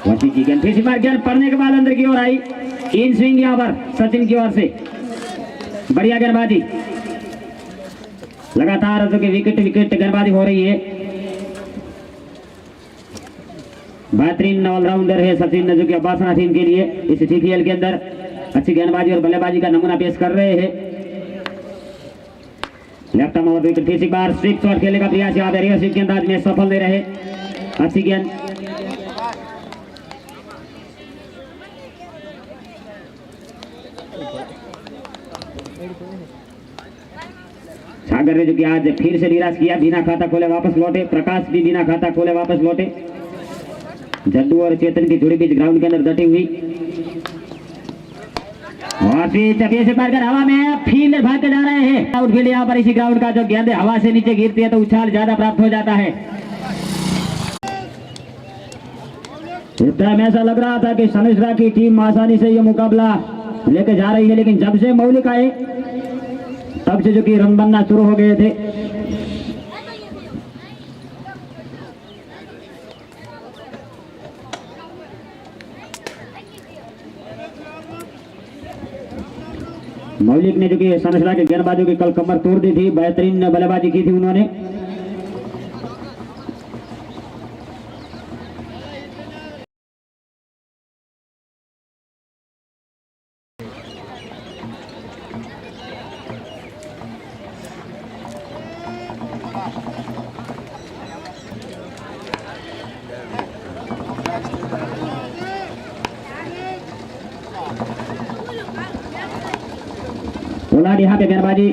वसी की गेंद, फिर बार गेंद पड़ने के बाद अंदर की ओर आई। इन स्विंग यहाँ पर सचिन की ओर से बढ़िया गेंदबाजी, लगातार जो कि विकेट गेंदबाजी हो रही है। बेहतरीन ऑलराउंडर है सचिन जो कि अब्बासना टीम के लिए इस टीपीएल के अंदर अच्छी गेंदबाजी और बल्लेबाजी का नमूना पेश कर रहे हैं। लेफ्ट आर्म ओवर विकेट, तीसरी बार स्ट्रिक शॉट खेलने का प्रयास यहाँ पे रिवर्स गेंदबाज में सफल दे रहे। अच्छी गेंद, सागर ने जो कि आज फिर से निराश किया, बिना खाता खोले वापस लौटे। प्रकाश भी बिना खाता खोले वापस लौटे। जद्दू और चेतन की जोड़ी बीच ग्राउंड के अंदर डटी हुई और फिर चपिए से मारकर हवा में फील्डर भाग के जा रहे हैं। आउटफील्ड यहाँ पर इसी ग्राउंड का जो गेंद हवा से नीचे गिरती है तो उछाल ज्यादा प्राप्त हो जाता है। इस टाइम ऐसा लग रहा था कि समिश्रा की टीम आसानी से ये मुकाबला लेके जा रही है, लेकिन जब से मौलिक आए तब से जो कि रन बनना शुरू हो गए थे। मौलिक ने जो कि सनसरा के गेंदबाजों की कल कमर तोड़ दी थी, बेहतरीन बल्लेबाजी की थी उन्होंने। यहाँ पे गेंदबाजी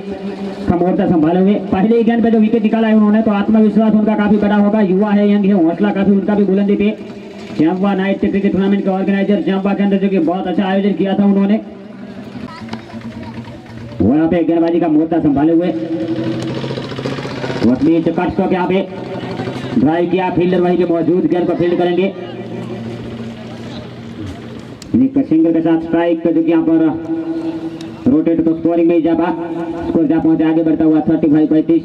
का मोर्चा संभाले हुए, पहले ही गेंद पे जो विकेट निकाला है उन्होंने, तो आत्मविश्वास उनका काफी बड़ा होगा। युवा है, यंग है, हौसला काफी उनका भी बुलंदी पे। जम्बा नाइट क्रिकेट टूर्नामेंट के ऑर्गेनाइजर जम्बा के अंदर जो कि बहुत अच्छा आयोजन किया था उन्होंने, वहां पे गेंदबाजी का मोर्चा संभाले हुए। कट स्ट्रोक यहाँ पे ड्राइव किया, फील्डर वहीं पे मौजूद, गेंद को फील्ड करेंगे। सिंगल के साथ स्ट्राइक जो कि यहाँ पर रोटेट तो स्कोरिंग में ही जापा, स्कोर जा पहुंचे आगे बढ़ता हुआ 35-35।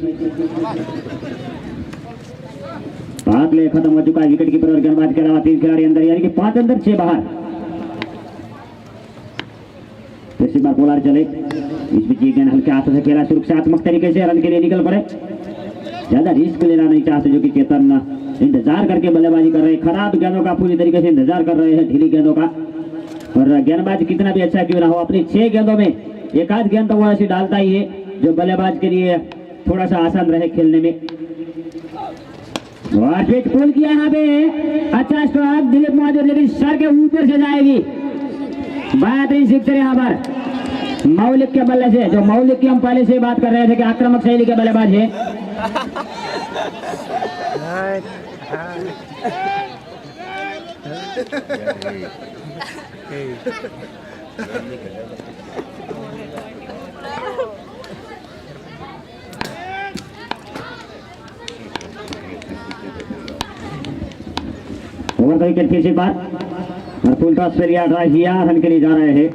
प्ले खत्म हो चुका है। विकेट कीपर और गेंदबाज के अलावा 3 खिलाड़ी अंदर, यानी कि 5 अंदर 6 बाहर। तीसरी बार पोलर चले, इस बीच ये गेंद हल्के हाथों से खेला, सुरक्षात्मक तरीके से रन के लिए निकल पड़े। ज्यादा रिस्क लेना नहीं चाहते जो कि चेतन इंतजार करके बल्लेबाजी कर रहे हैं। खराब गेंदों का पूरी तरीके से इंतजार कर रहे हैं, ढीली गेंदों का। और गेंदबाज कितना भी अच्छा क्यों ना हो, अपनी 6 गेंदों में एक आध गेंद तो वो ऐसी डालता ही है जो बल्लेबाज के लिए थोड़ा सा आसान रहे खेलने में। पुल किया यहाँ पे, अच्छा स्ट्रोक दिलीप महाजन, लेकिन सर के ऊपर से जाएगी। बेहतरीन सिक्सर यहाँ पर मौलिक के बल्ले से, जो मौलिक की हम पहले से बात कर रहे थे कि आक्रामक शैली के बल्लेबाज है। ओवर द विकेट फिर से बार और फुल टॉस पे लिया, ड्राइव किया, रन के लिए जा रहे हैं।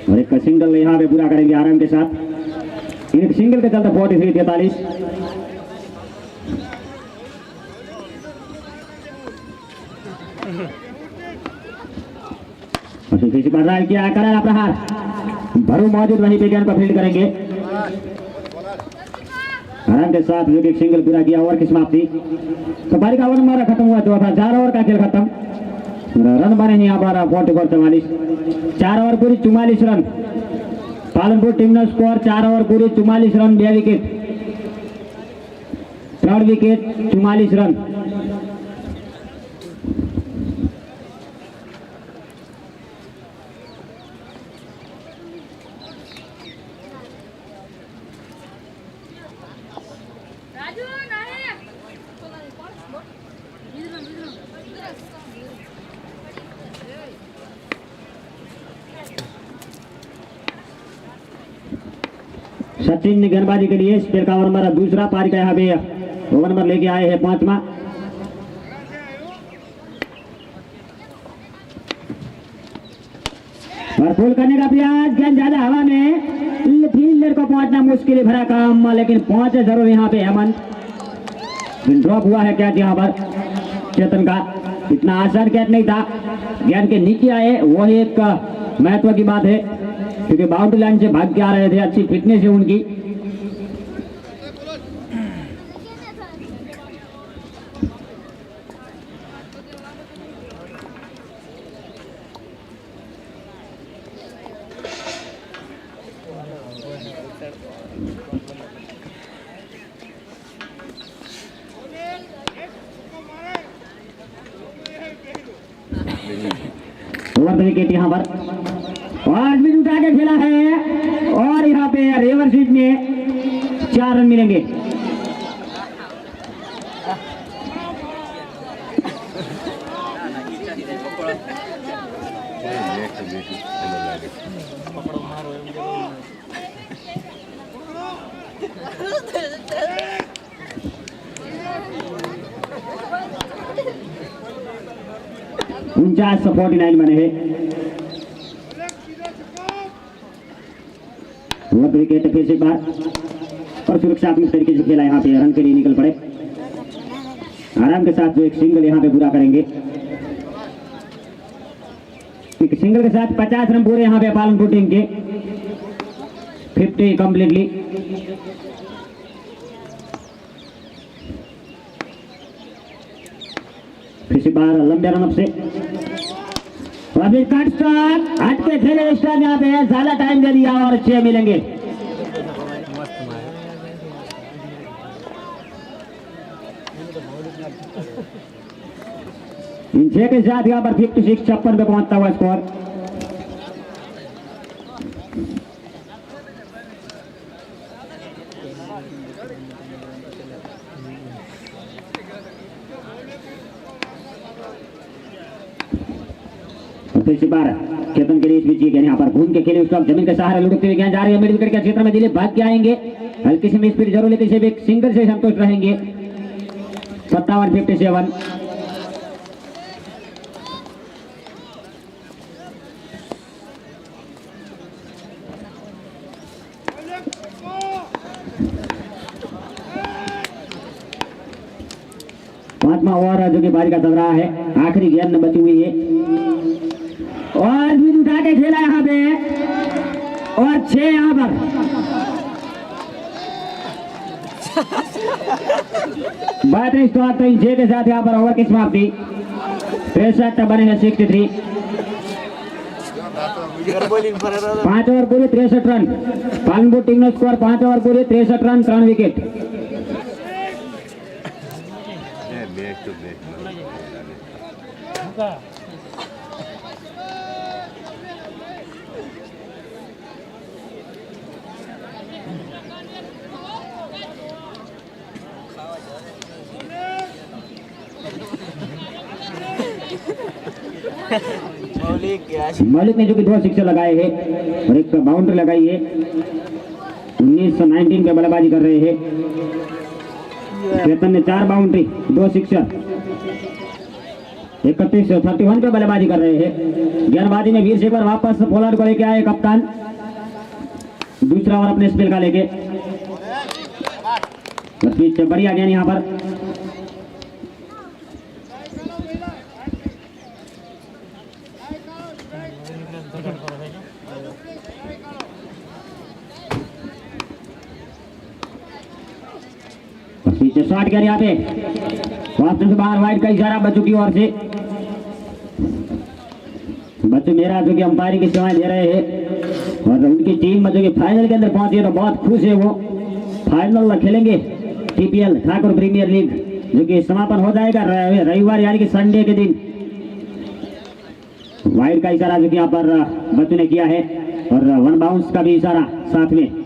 और एक सिंगल यहाँ पे पूरा करेंगे आराम के साथ। एक सिंगल के चलते 43-43। ड्राइव किया, कराया प्रहार, भरू मौजूद वहीं पे गेंद को फील्ड करेंगे आराम के साथ। जो एक सिंगल पूरा किया, ओवर की समाप्ति। तो पारी का ओवर हमारा खत्म हुआ, जो था 4 ओवर का खेल खत्म। रन बने यहाँ पर 44-44। 4 ओवर पूरी 44 रन। पालनपुर टीम ने स्कोर 4 ओवर पूरी 44 run, 2 wicket, 3rd wicket, 44 run. Sachin ने गेंदबाजी के लिए स्पेल का ओवर नंबर दूसरा, पारी का यहाँ पे ओवर नंबर लेके आए हैं 5वां। और पुल करने का प्रयास, गेंद ज्यादा हवा में, फील्डर को पहुंचना मुश्किल भरा काम, लेकिन पहुंचे जरूर यहाँ पे हेमंत। स्पिन ड्रॉप हुआ है कैच यहाँ पर चेतन का। इतना आसान कैच नहीं था, गेंद के नीचे आए वो एक महत्व की बात है, क्योंकि बाउंड्री लाइन से भाग के आ रहे थे, अच्छी फिटनेस है उनकी। ओवर विकेट यहाँ पर और भी उठा के खेला है और यहाँ पे रिवर्स स्वीप में 4 रन मिलेंगे। उनचास 49 बने हैं। विकेट फिर से बार और सुरक्षात्मक तरीके से खेला, यहाँ पे रन के लिए निकल पड़े आराम के साथ। जो एक सिंगल यहाँ पे पूरा करेंगे, एक सिंगल के साथ 50 रन पूरे यहाँ पे पालनपुर टीम के, 50 कंप्लीटली। फिर से बार लंबे रन से अभी कट स्ट्रोक हट के खेले स्टार, यहाँ पे ज्यादा टाइम दे दिया और 6 मिलेंगे। इन 6 के साथ यहाँ पर 56 56 पे पहुंचता हुआ स्कोर। फिर से बार चेतन के लिए इस बीच गेंद यहाँ पर घूम के खेले, उसको जमीन के सहारे लुढ़कते हुए गेंद जा रही है मिड विकेट के क्षेत्र में। दिलीप भाग के आएंगे, हल्की सी स्पीड जरूर लेते से एक सिंगल से संतुष्ट रहेंगे। 57-57। पांचवा ओवर जो कि बाजी का चल रहा है, आखिरी गेंद बची हुई है और भी उठा के खेला यहाँ पे और 6 यहाँ पर। बात है स्टॉक तो इन 6 के साथ यहाँ पर ओवर की समाप्ति। 63 बने हैं 63। 5 ओवर पूरे 63 रन। पालनपुर टीम ने स्कोर 5 ओवर पूरे 63 रन, 3 विकेट। मौलिक ने जो कि 2 सिक्सर लगाए हैं और एक बाउंड्री लगाई है। 19 पे बल्लेबाजी कर रहे हैं चेतन ने, 4 बाउंड्री 2 सिक्सर। 31 पे बल्लेबाजी कर रहे हैं। गेंदबाजी में वीर से एक बार वापस पोलार्ड को लेके आए कप्तान, दूसरा ओवर अपने स्पेल का लेके। बढ़िया गेंद यहाँ पर पीछे शॉट किया यहाँ पे, वापस से बाहर वाइड का इशारा बच्चों की ओर से। बच्चे मेरा जो कि अंपायरिंग की सेवाएं दे रहे हैं और उनकी टीम जो कि फाइनल के अंदर पहुंची है तो बहुत खुश है वो। फाइनल खेलेंगे टीपीएल ठाकुर प्रीमियर लीग, जो कि समापन हो जाएगा रविवार यानी कि संडे के दिन। वाइड का इशारा जो कि यहाँ पर बच्चों ने किया है और 1 बाउंस का भी इशारा साथ में।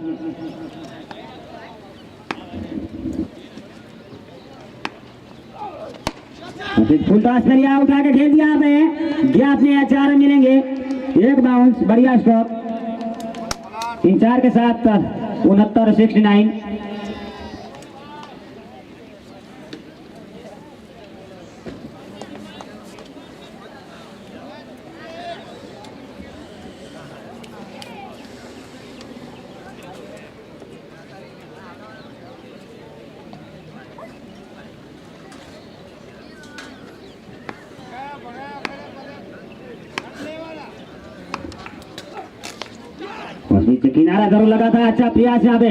फुल टॉस करिए, उठा के खेल दिया आपने, गैप में 4 मिलेंगे, 1 बाउंस, बढ़िया स्ट्रोक। 3-4 के साथ 69-69। किनारा जरूर लगा था, अच्छा प्रयास यहाँ पे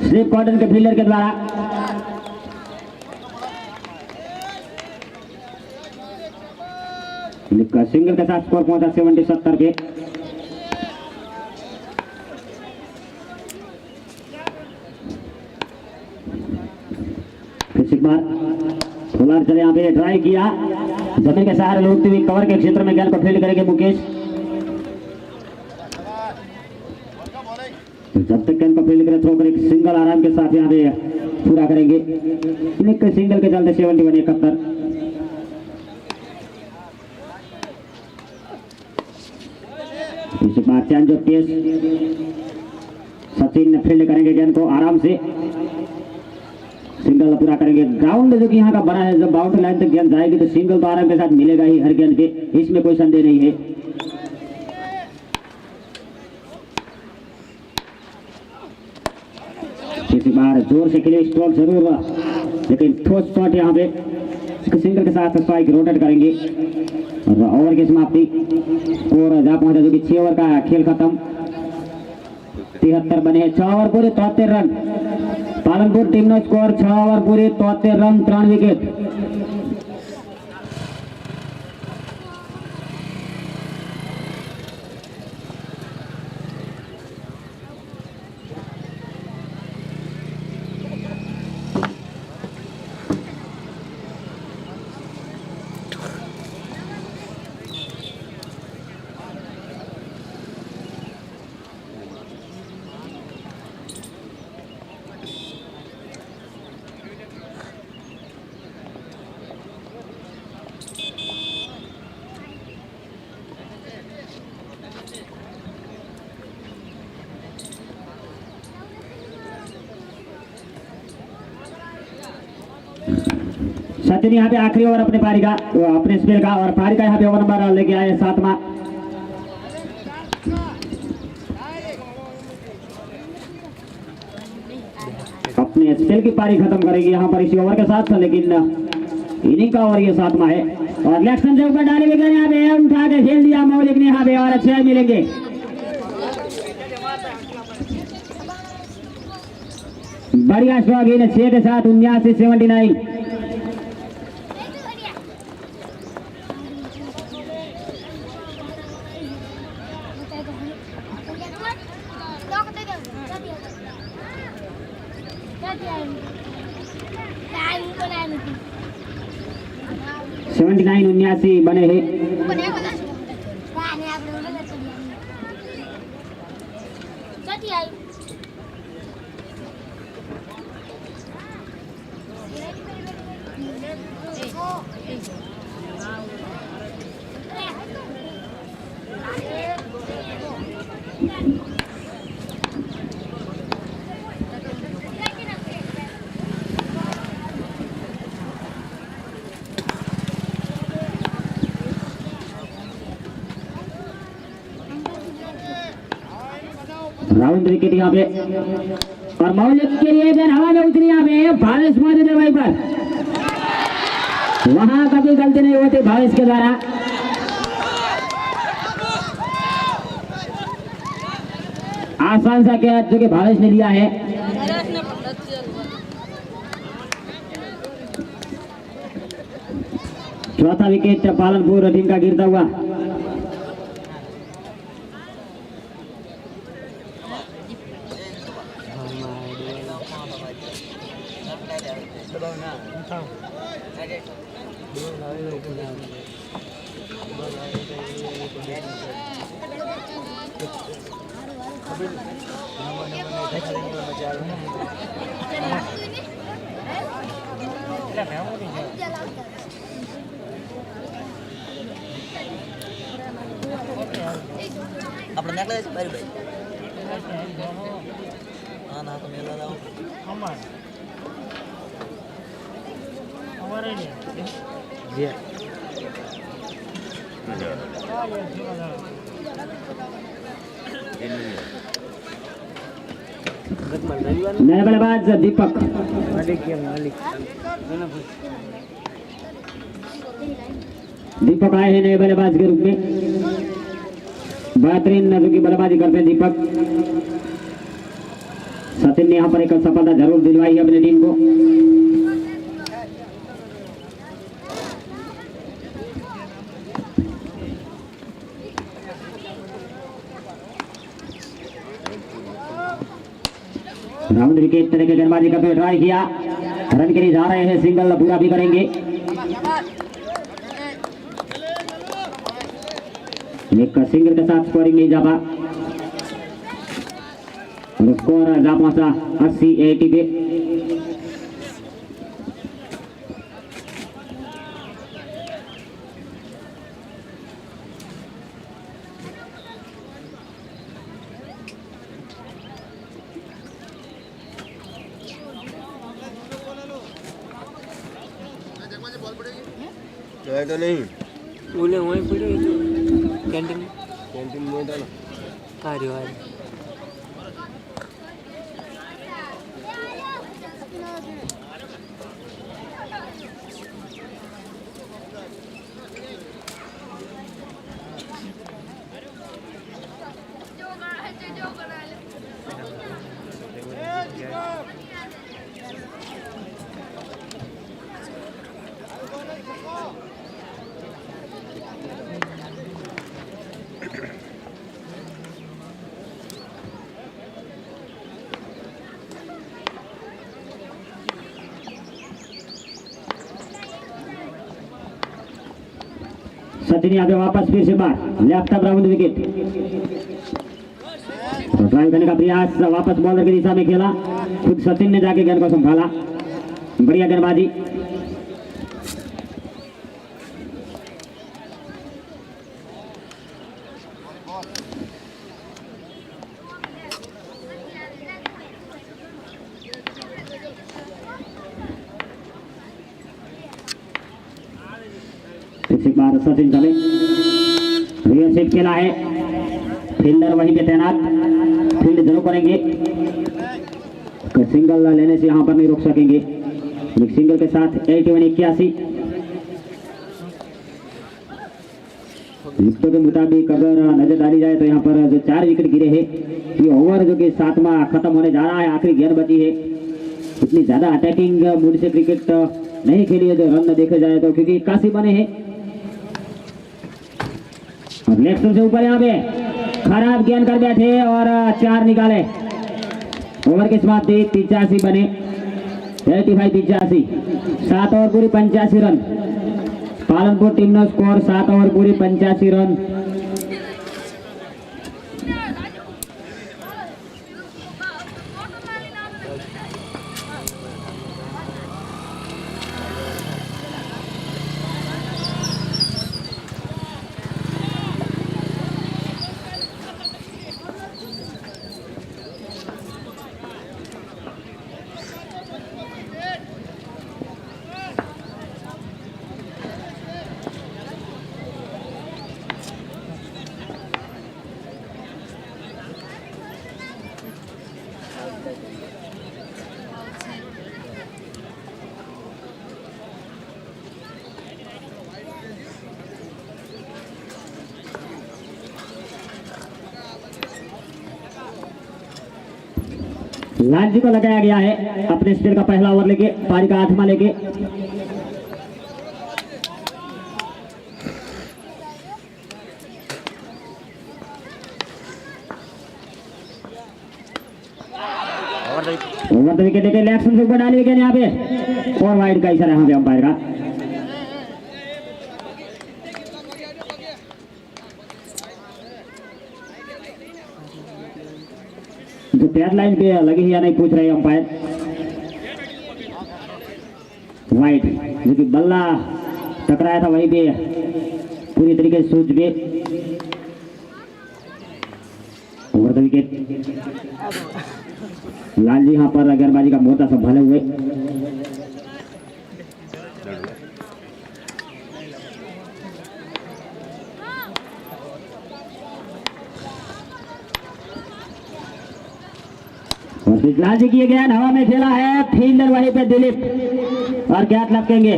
स्लिप कॉटन के फील्डर के द्वारा। सिंगल के साथ स्कोर पहुंचा 70 पे। फिर बार फुलार चले यहाँ पे ट्राई किया, जमीन के सहारे लूटते हुए कवर के क्षेत्र में गेंद को फील्ड करेंगे मुकेश। जब तक गेंद को फील्ड करे थ्रो कर एक सिंगल आराम के साथ यहाँ पे पूरा करेंगे। इन्हें सिंगल के चलते 71 71। Change of pace, Sachin field करेंगे गेंद को आराम से, सिंगल पूरा करेंगे। ग्राउंड जो कि यहाँ का बड़ा है, जब बाउंड्री लाइन तक गेंद जाएगी तो सिंगल तो आराम के साथ मिलेगा ही हर गेंद पे, इसमें कोई संदेह नहीं है। किसी बार जोर से खेले स्ट्रोक जरूर, लेकिन ठोस शॉट यहाँ पे सिंगल के साथ स्ट्राइक रोटेट करेंगे और ओवर की समाप्ति। स्कोर जा पहुंचा जो कि 6 ओवर का खेल खत्म, 73 बने हैं। 6 ओवर पूरे 73 रन। पालनपुर टीम नो स्कोर 6 ओवर पूरे 73 रन, 3 विकेट। सचिन यहाँ पे आखिरी ओवर अपने पारी का, अपने स्पेल का, और पारी का यहाँ पे ओवर नंबर लेके आए 7वां। अपने स्पेल की पारी खत्म करेंगे यहाँ पर इसी ओवर के साथ, लेकिन इनिंग का ओवर ये 7वां है। और इलेक्शन से ऊपर डाले विकेट यहाँ पे उठा के खेल दिया मौलिक ने यहाँ पे, और अच्छे मिलेंगे। बढ़िया स्ट्रोक इन 6 के साथ 79-79। बने हैं। राउंड विकेट यहाँ पे, और मौलिक के लिए गेंद हवा में उतरी यहाँ पे, भावेश मौजूद है वहीं पर, वहां कभी गलती नहीं होती भावेश के द्वारा। आसान सा कैच जो कि भावेश ने लिया है। चौथा विकेट पालनपुर टीम का गिरता हुआ। આપણે નીકળે છે ભાઈ ભાઈ હા ના તો મેલા જાઓ અમારે ને જે नया बल्लेबाज दीपक आए हैं नए बल्लेबाज के रूप में। बेहतरीन नजर की बल्लेबाजी करते हैं दीपक। सचिन ने यहाँ पर एक सफलता जरूर दिलवाई है अपनी टीम को। राउंड विकेट तरह के गेंदबाजी करते हुए ट्राई किया, रन के लिए जा रहे हैं, सिंगल पूरा भी करेंगे। एक सिंगल के साथ स्कोरिंग नहीं जा पा और स्कोर जा पहुंचा 80-80 पे। तो नहीं बोले वहीं पड़े कैंटीन कैंटीन में डाला कार्य वाले सचिन यहाँ पे वापस फिर से बार लेफ्ट राउंड विकेट, ड्राइव करने का प्रयास, वापस बॉलर की दिशा में खेला, खुद सचिन ने जाके गेंद को संभाला, बढ़िया गेंदबाजी। इसी बार सचिन चले, रियर सेट खेला है, फील्डर वहीं पे तैनात, फील्ड जरूर करेंगे, सिंगल लेने से यहाँ पर नहीं रोक सकेंगे। एक सिंगल के साथ 81-81 विकेटों के मुताबिक अगर नजर डाली जाए तो यहाँ पर जो 4 विकेट गिरे हैं, ये ओवर जो कि 7वां खत्म होने जा रहा है, आखिरी गेंद बची है। इतनी ज्यादा अटैकिंग मूड से क्रिकेट नहीं खेली है जो रन देखे जाए तो, क्योंकि 81 बने हैं और लेफ्ट से ऊपर यहाँ पे खराब गेंद कर बैठे और 4 निकाले। ओवर के समाप्ति 85 बने, 85-85, 7 ओवर पूरी 85 रन। पालनपुर टीम नो स्कोर 7 ओवर पूरी 85 रन। लाल जी को लगाया गया है अपने स्पेल का पहला ओवर लेके, पारी का 8वां लेके। ओवर द विकेट लेके लेफ्ट से ऊपर डाली विकेट यहाँ पे, और वाइड का इशारा यहाँ पे अंपायर का। जो पैर लाइन पे लगी है या नहीं पूछ रहे अंपायर। वाइड जो कि बल्ला टकराया था वहीं पे पूरी तरीके से सूझ गए। Over the wicket, Lal ji यहाँ पर गेंदबाजी का मोर्चा संभाले हुए। लाल जी किए गया, हवा में खेला है, फील्डर वहीं पे दिलीप और कैच लपकेंगे।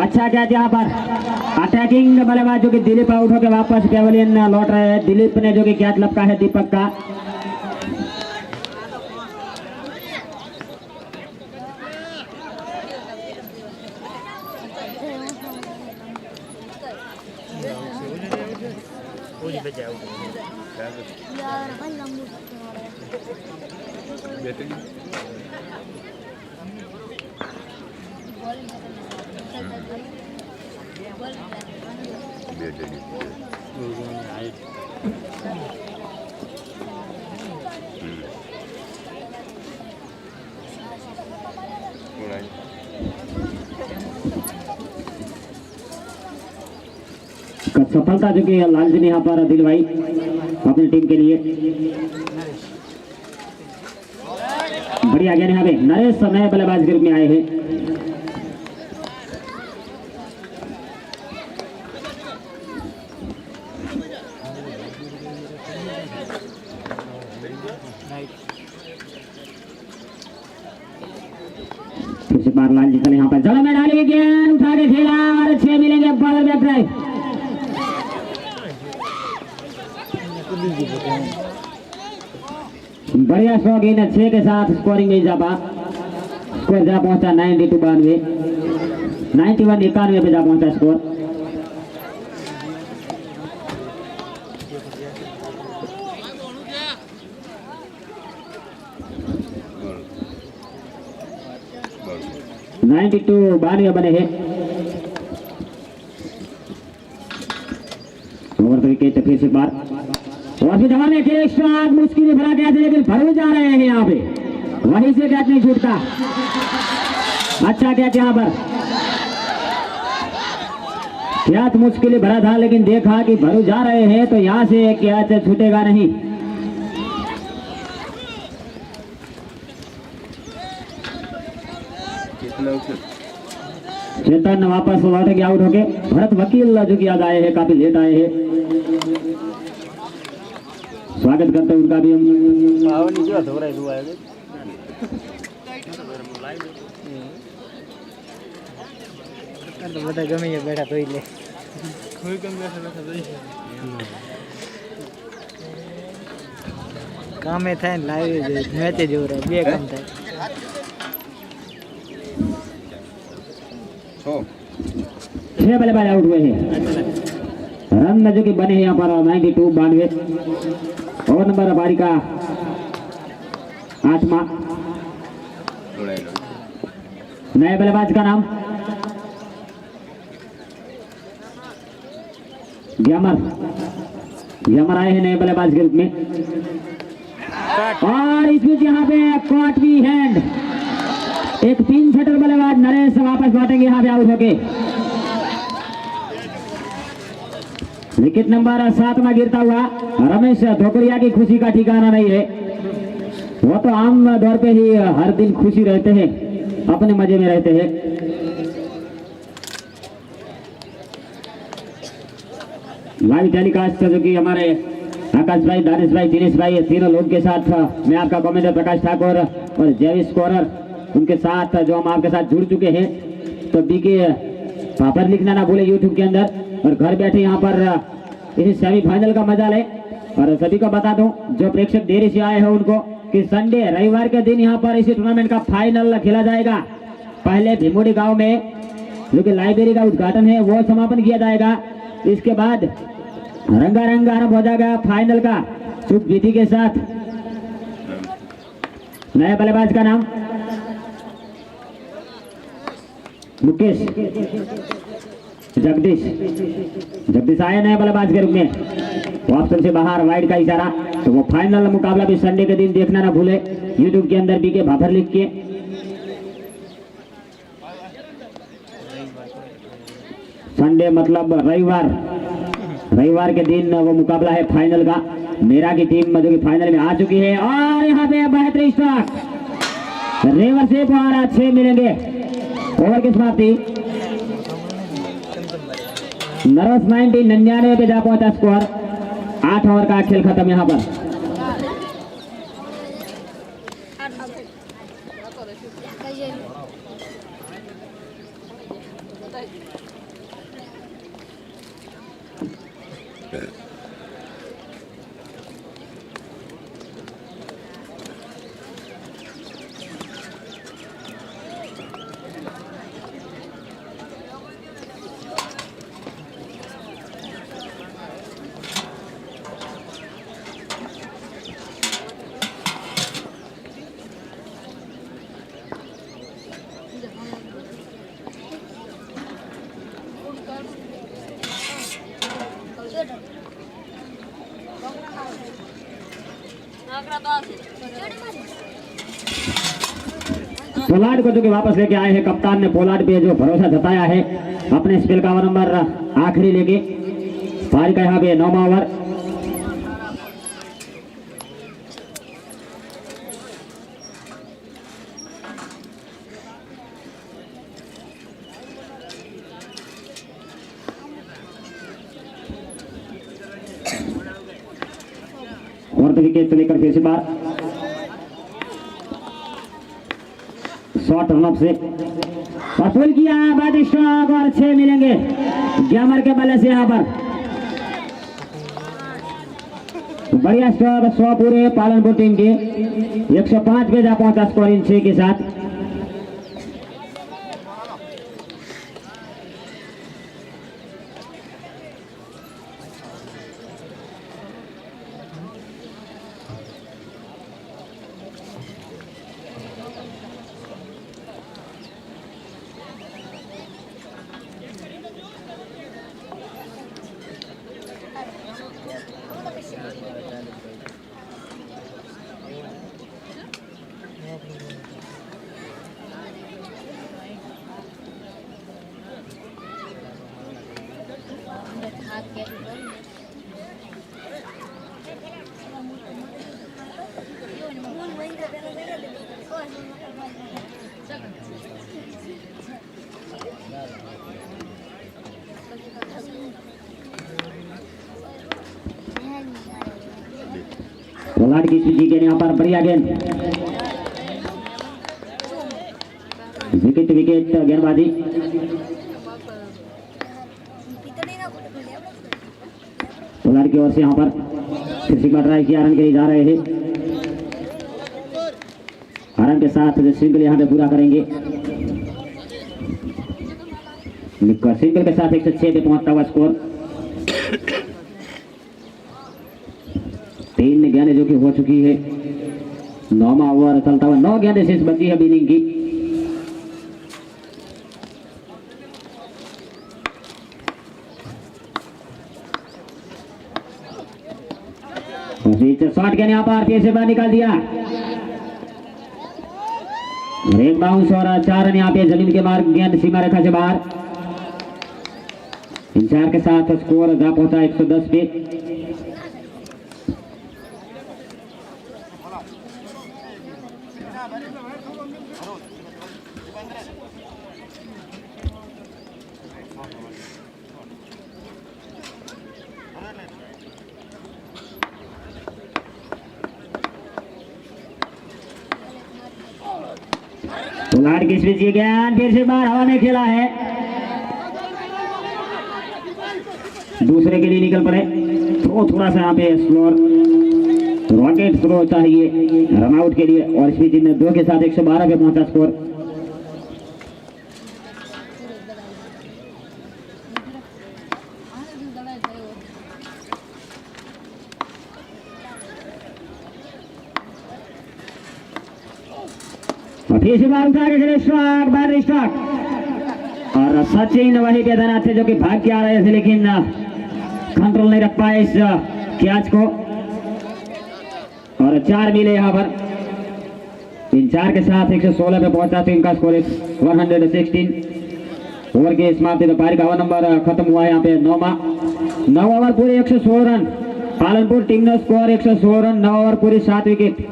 अच्छा कैच यहाँ पर, अटैकिंग बल्लेबाज जो कि दिलीप आउट होकर वापस पेवेलियन लौट रहे हैं। दिलीप ने जो कि कैच लपका है दीपक का। सफलता जो कि लाल जी ने यहाँ पर दिलवाई अपनी टीम के लिए। बढ़िया गया यहाँ पे नरेश नए बल्लेबाज ग्रुप में आए हैं। फिर से बार लाल जी चले यहाँ पर जल में डाली गेंद उठा के खेला और 6 मिलेंगे बॉलर बैक ड्राइव। बढ़िया शॉट इन 6 के साथ स्कोरिंग में इजाफा। स्कोर जा पहुंचा 92 91 91 पे जा पहुंचा स्कोर। नाइन्टी टू 92 बने हैं। ओवर तो विकेट फिर से बार और फिर जमाने के शॉट मुश्किल भरा गया था लेकिन भर जा रहे हैं यहाँ पे, वहीं से कैच नहीं छूटता। अच्छा कैच यहाँ पर, कैच मुश्किल भरा था लेकिन देखा कि भरू जा रहे हैं तो यहाँ से कैच छूटेगा नहीं। चेतन वापस लौटेंगे आउट होके। भरत वकील जो कि आज आए हैं, काफी लेट आए हैं, स्वागत करते हैं उनका भी हम। बता गमे बैठा तो ले काम में था लाइव मैच जो रहा बे काम था। 6 बल्लेबाज आउट हुए हैं। रन जो कि बने हैं यहाँ पर 92 92। और नंबर बारी का 8वां। नए बल्लेबाज का नाम ग्यामर आए हैं नए बल्लेबाज के रूप में। और इस बीच यहाँ पे कॉट भी हैंड, एक 3 शटर बल्लेबाज नरेश वापस लौटेंगे यहाँ पे आउट होके। विकेट नंबर 7 में गिरता हुआ रमेश धोकड़िया की खुशी का ठिकाना नहीं है। वो तो आम दौर पे ही हर दिन खुशी रहते हैं, अपने मजे में रहते हैं। लाइव टेलीकास्ट जो कि हमारे आकाश भाई, दानिश भाई, दिनेश भाई, तीनों लोग के साथ मैं आपका कमेंटर प्रकाश ठाकुर और जैविस स्कोरर उनके साथ जो हम आपके साथ जुड़ चुके हैं। तो बीके पापर लिखना ना भूले यूट्यूब के अंदर, और घर बैठे यहाँ पर इस सेमीफाइनल का मजा ले। और सभी को बता दूं जो प्रेक्षक देरी से आए हैं उनको कि संडे रविवार के दिन यहाँ पर इसी टूर्नामेंट का फाइनल खेला जाएगा। पहले भीमुड़ी गांव में जो कि लाइब्रेरी का उद्घाटन है वो समापन किया जाएगा। इसके बाद रंगारंग आरंभ हो जाएगा फाइनल का शुभ विधि के साथ। नए बल्लेबाज का नाम मुकेश जगदीश आए नए बल्लेबाज के रूप में। ऑप्शन से बाहर वाइड का इशारा। तो वो फाइनल मुकाबला भी संडे के दिन देखना ना भूले यूट्यूब के अंदर बीके भाभर लिख के। संडे मतलब रविवार के दिन वो मुकाबला है फाइनल का। मेरा की टीम जो कि फाइनल में आ चुकी है। और यहाँ पे बेहतरीन स्ट्रोक रेवर से फुहारा 6 मिलेंगे। ओवर की समाप्ति नर्वस 90 99 पे जा पहुंचा स्कोर। 8 ओवर का खेल खत्म यहाँ पर। पोलार्ड को जो कि वापस लेके आए हैं, कप्तान ने पोलार्ड पे जो भरोसा जताया है अपने स्पेल का ओवर नंबर आखिरी लेके पारी का यहाँ पे 9वां ओवर। और तो विकेट से लेकर फिर से बार शॉर्ट रनअप से और पुल किया बाद स्ट्रोक और 6 मिलेंगे ग्यामर के बल्ले से यहाँ पर। बढ़िया स्ट्रोक 100 पूरे पालनपुर टीम के 105 पे जा पहुंचा स्कोर इन 6 के साथ। पोलार्ड की स्विच गेंद यहाँ पर बढ़िया गेंद विकेट विकेट गेंदबाजी। पोलार्ड की ओर से यहाँ पर फिर से ट्राई किया, रन के लिए जा रहे हैं। रन के साथ जो सिंगल यहाँ पे पूरा करेंगे, सिंगल के साथ 106 पे पहुंचता हुआ स्कोर। 3 गेंदें जो कि हो चुकी है, 9वां ओवर चलता हुआ, 9 गेंदें शेष बची है बिनिंग की। शॉट गेंद यहाँ पर फिर से बाहर निकाल दिया, एक बाउंस और 4 रन यहाँ पे जमीन के मार्ग गेंद सीमा रेखा से बाहर। इन 4 के साथ स्कोर जा पहुंचा 110 पे। पोलार्ड की स्विच ये गेंद फिर से बाहर हवा में खेला है, दूसरे के लिए निकल पड़े। थ्रो थोड़ा सा यहाँ पे स्लोर रॉकेट थ्रो चाहिए रन आउट के लिए, और स्विच इन 2 के साथ 112 पे पहुंचा स्कोर। फिर से बार उठा के स्ट्राइक बार स्ट्राइक, और सचिन वही बेदाना थे जो कि भाग के आ रहे थे, लेकिन कंट्रोल नहीं रख पाए इस कैच को, और 4 मिले यहाँ पर। इन 4 के साथ 116 पे पहुंचा टीम का स्कोर 116 ओवर के समाप्ति। तो पारी का ओवर नंबर खत्म हुआ है यहाँ पे 9 ओवर पूरे 116 रन। पालनपुर टीम ने स्कोर 116 रन, 9 ओवर पूरे 7 wicket.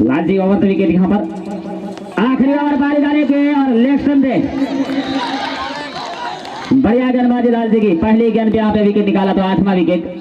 Lalji over the wicket यहाँ पर, आखिरी ओवर बारी डाले के और लेग स्टंप पे बढ़िया गेंदबाजी लालजी की। पहली गेंद पे यहाँ पे विकेट निकाला, तो 8वां विकेट।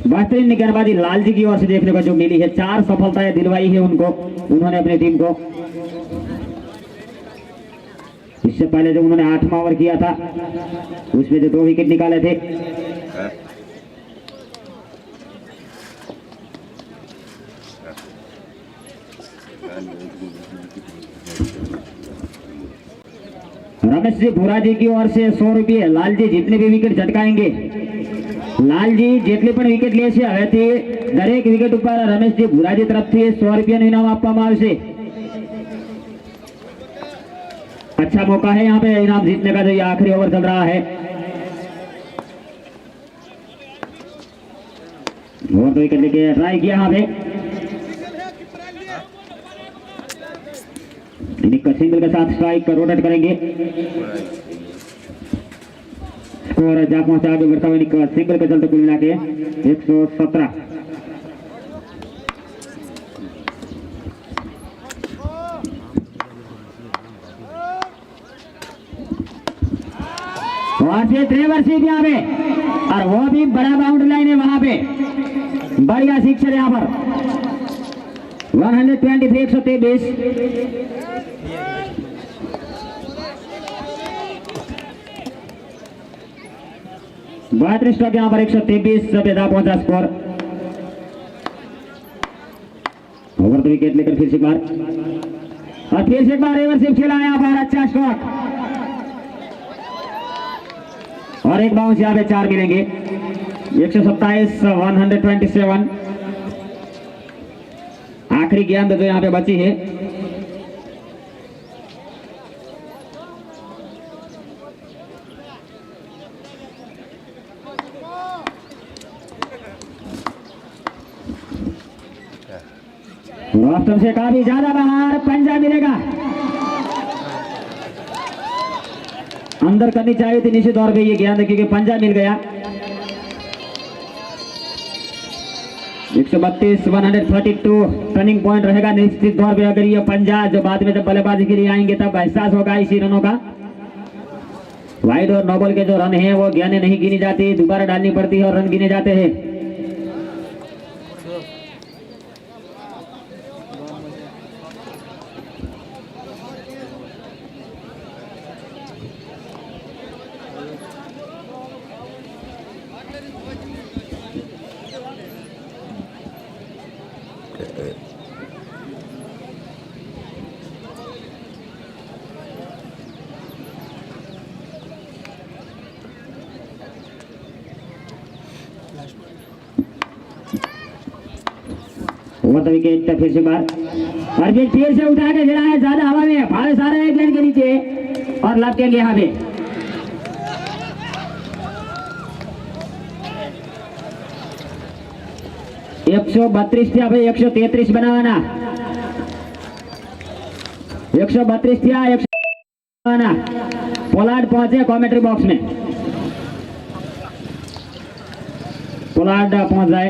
बेहतरीन निगरानी लालजी की ओर से देखने को जो मिली है, 4 सफलताएं दिलवाई है उनको, उन्होंने अपनी टीम को। इससे पहले जो उन्होंने 8वां ओवर किया था उसमें जो 2 विकेट निकाले थे। रमेश जी भूरा जी की ओर से 100 रुपये। लालजी जितने भी विकेट झटकाएंगे, लालजी જેટલી પણ વિકેટ લે છે હવેથી દરેક વિકેટ ઉપર રમેશજી ભુરાજી તરફથી 100 રૂપિયાનું ઇનામ આપવામાં આવશે। अच्छा मौका है यहाँ पे इनाम जीतने का, जो ये आखिरी ओवर चल रहा है। और 2 विकेट लेके ट्राई किया यहाँ पे, सिंगल के साथ स्ट्राइक कर रोटेट करेंगे। स्कोर जा पहुंचा आगे बढ़ता हुआ सिंगल के चलते कुल मिला के 117। वहां से ट्रेवरशिप यहाँ पे, और वो भी बड़ा बाउंड्री लाइन है वहां पे, बढ़िया सिक्सर यहाँ पर। 123 123। 32 स्ट्रोक यहाँ पर 123 बेदा पहुंचा स्कोर। ओवर 2 विकेट लेकर फिर से एक बार, और फिर से एक बार रिवर्सिव खेला यहाँ पर। अच्छा स्ट्रोक और एक बाउंस यहाँ पे 4 मिलेंगे। 127 127। आखिरी गेंद जो यहाँ पे बची है, रोस्टम से काफी ज्यादा बाहर, पंजा मिलेगा। अंदर करनी चाहिए थी निश्चित तौर पे ये गेंद, क्योंकि पंजा मिल गया। 132 132 टर्निंग पॉइंट रहेगा निश्चित तौर पे। अगर ये पंजा जो बाद में जब बल्लेबाजी के लिए आएंगे तब एहसास होगा इसी रनों का। वाइड और नो बॉल के जो रन है वो गेंदें नहीं गिनी जाती, दोबारा डालनी पड़ती है और रन गिने जाते हैं। ओवर विकेट फिर से बार, और फिर से उठा के गिरा है ज्यादा हवा में, भारे सारे एक लाइन के नीचे और लपकेंगे यहाँ पे। एक 132 थी, 133 बनावाना। 132 थी, 100 बनावाना। पोलार्ड पहुंचे कमेंट्री बॉक्स में, पोलार्ड पहुंच जाए।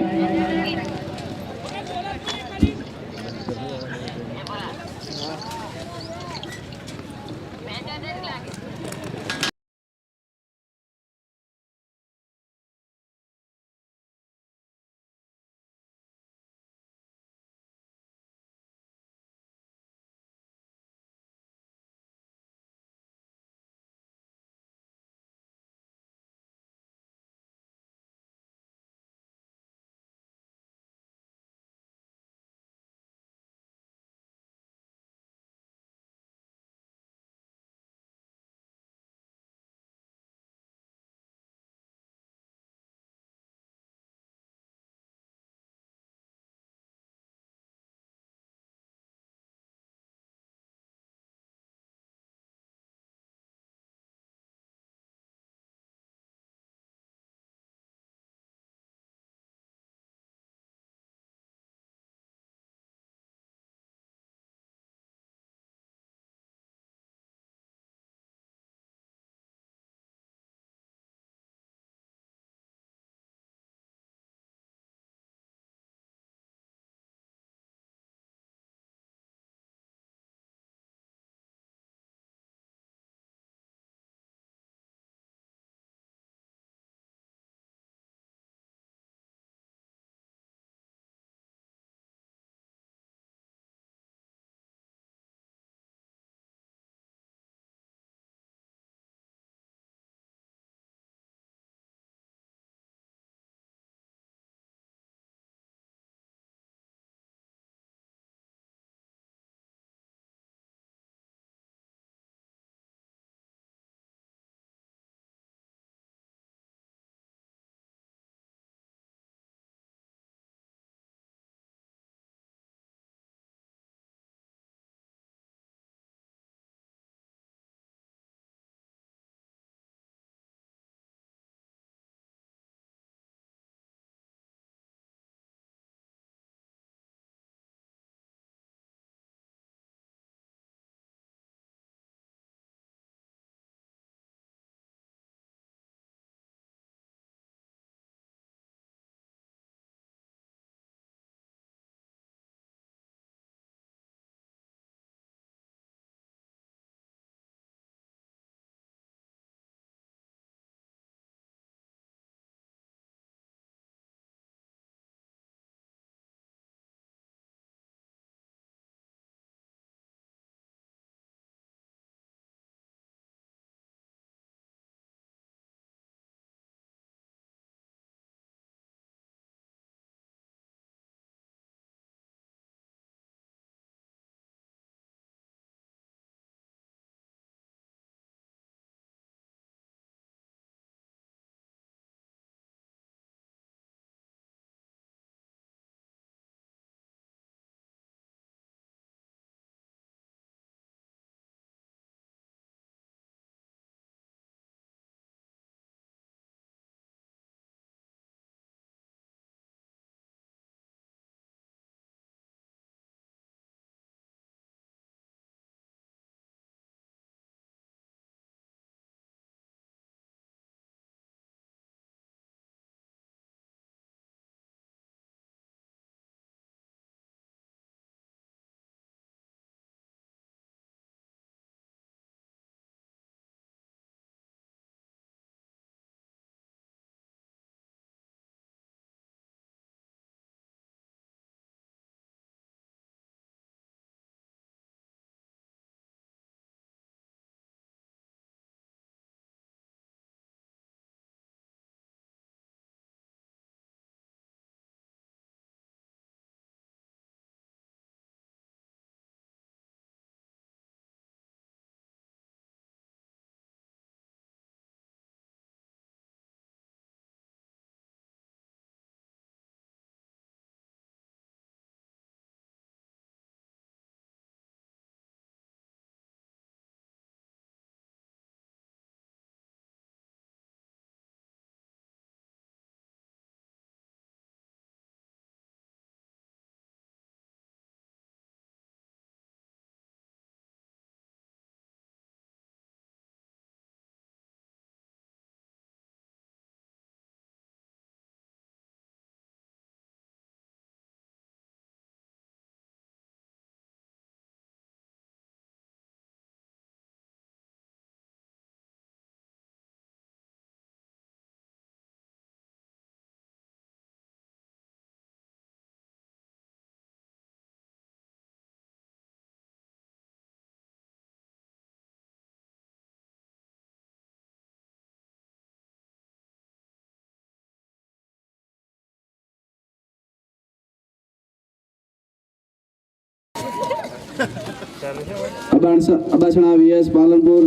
अबासना वीएस पालनपुर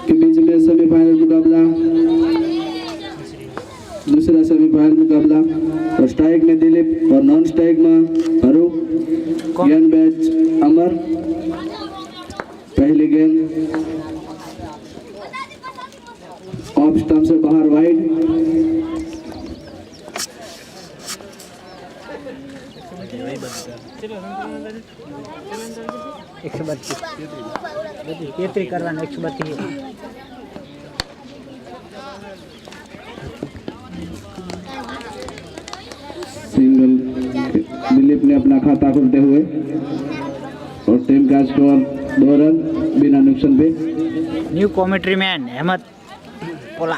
के बीच में सेमीफाइनल मुकाबला, दूसरा सेमीफाइनल मुकाबला। और स्ट्राइक में दिलीप और नॉन स्ट्राइक में हरू। गेंद बैच अमर। पहली गेंद ऑफ स्टंप से बाहर वाइड। 132 करवाना 132 सिंगल दिलीप ने अपना खाता खोलते हुए और टीम का स्कोर 2 रन बिना नुकसान पे। न्यू कॉमेंट्री मैन अहमद पोला।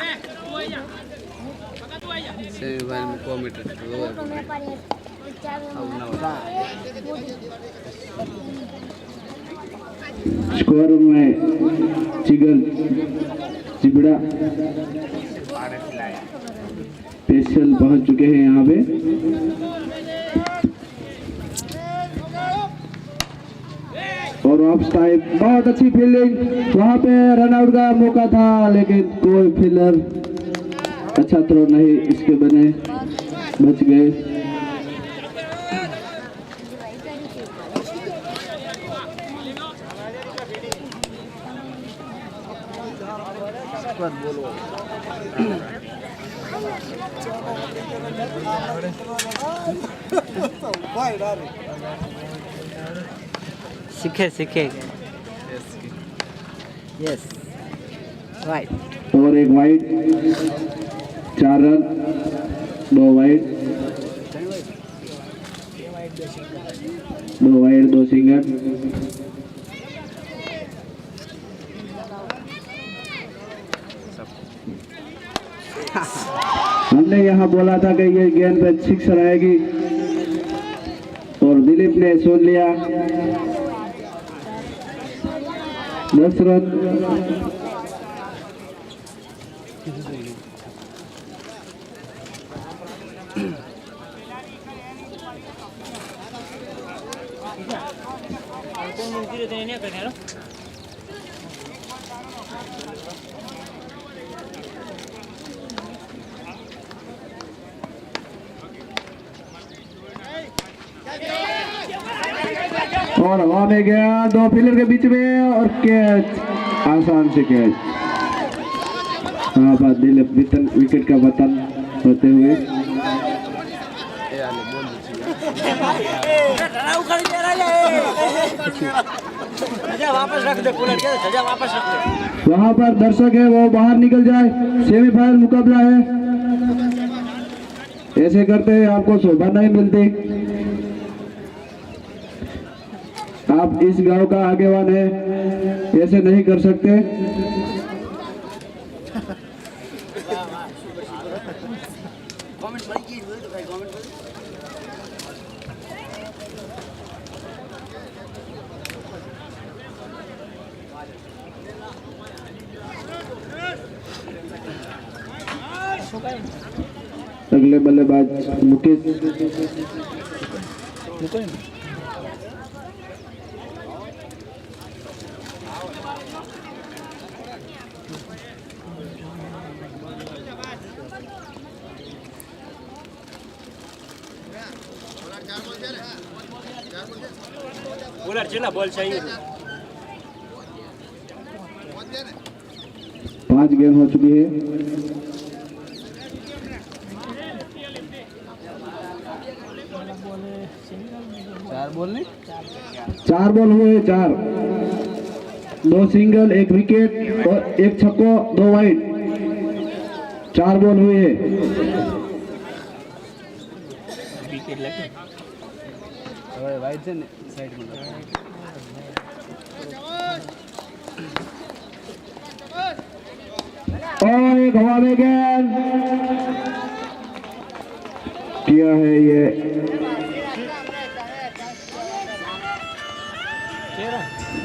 स्कोर में चिबड़ा स्पेशल पहुंच चुके हैं यहाँ पे। और ऑफ स्टाइप बहुत अच्छी फील्डिंग। वहां पे रन आउट का मौका था लेकिन कोई फील्डर अच्छा थ्रो नहीं इसके बने, बच गए। सीखे यस राइट। और एक wide, 4 run 2 wide, 2 wide 2 single. हमने यहाँ बोला था कि ये गेंद पे 6 आएगी और दिलीप ने सुन लिया। 10 रन। और हवा में गया 2 फील्डर के बीच में और कैच, आसान से कैच। पर दिलीप विकेट का पतन होते हुए वहां पर दर्शक है वो बाहर निकल जाए। सेमीफाइनल मुकाबला है, ऐसे करते आपको शोभा नहीं मिलती। आप इस गांव का आगेवान है, ऐसे नहीं कर सकते। अगले बल्लेबाज मुकेश। बॉल चाहिए 5 गेंद हो चुकी है। चार बॉल हुए, 4, 2 सिंगल, 1 विकेट और 1 छक्को 2 वाइड। 4 बॉल हुए हैं। और एक हवा में गेंद किया है ये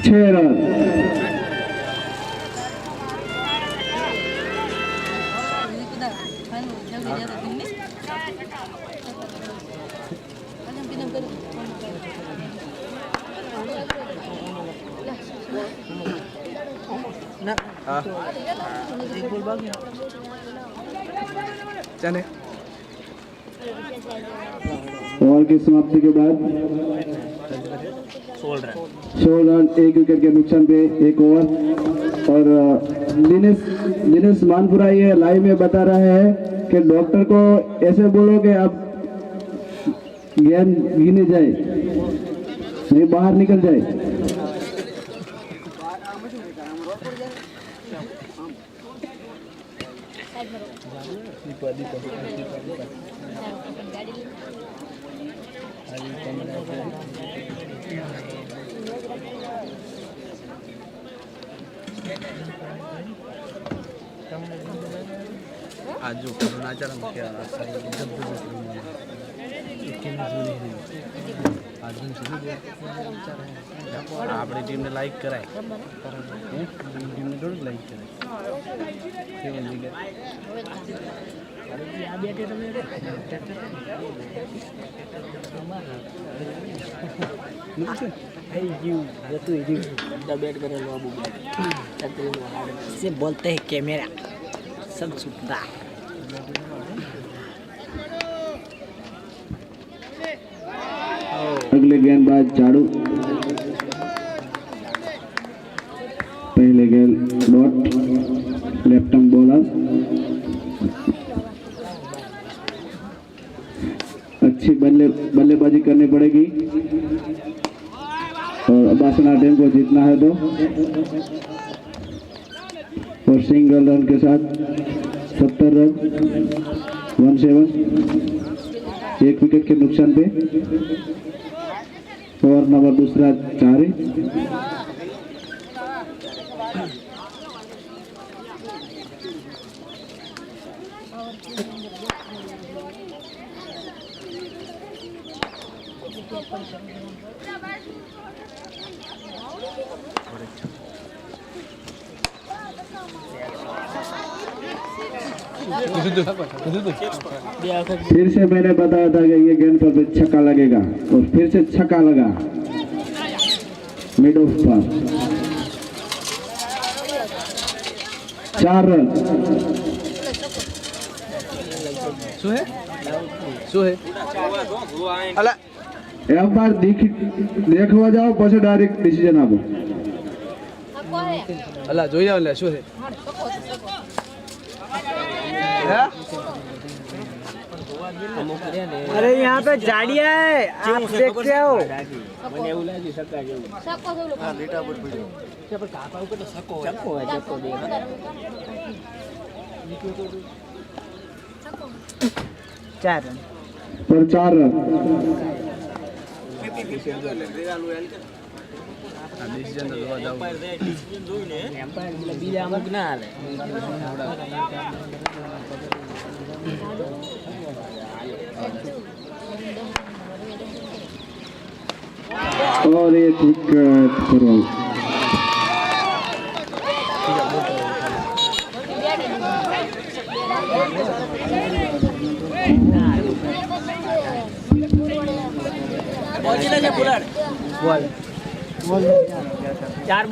6 रन। चले ओवर की समाप्ति के बाद 16 रन 1 विकेट के नुकसान पे एक ओवर। और दिनेश मानपुरा ये लाइव में बता रहा है कि डॉक्टर को ऐसे बोलो कि अब गेंद गिने जाए, नहीं बाहर निकल जाए। आज जो करना चाह रहा क्या આપણી ટીમને લાઈક કરાય ટીમને થોડુંક લાઈક से बोलते हैं कैमरा सब छुपता है। अगले गेंदबाज झाड़ू, पहले गेंद डॉट, लेफ्ट आर्म बॉलर। अच्छी बल्लेबाजी करनी पड़ेगी और अब्बास नाटेम को जीतना है तो। और सिंगल रन के साथ 70 रन 17 एक विकेट के नुकसान पे। ओवर नंबर दूसरा 4। फिर से मैंने बताया था कि ये गेंद पर छक्का लगेगा और फिर से छक्का लगा मिड ऑफ पर। 4 रन। एक बार देखवा जाओ પછી ડાયરેક્ટ ડિસિઝન આપો। અલા જોઈ આવ લે શું હે अरे यहाँ पे झाड़िया है, आप देखते हो। चार रन पर 4 रन। ડિસિઝન તો જોવા જાવ બીજા અમુક ના હાલે। और एक विकेट पर ऑल। बॉल चार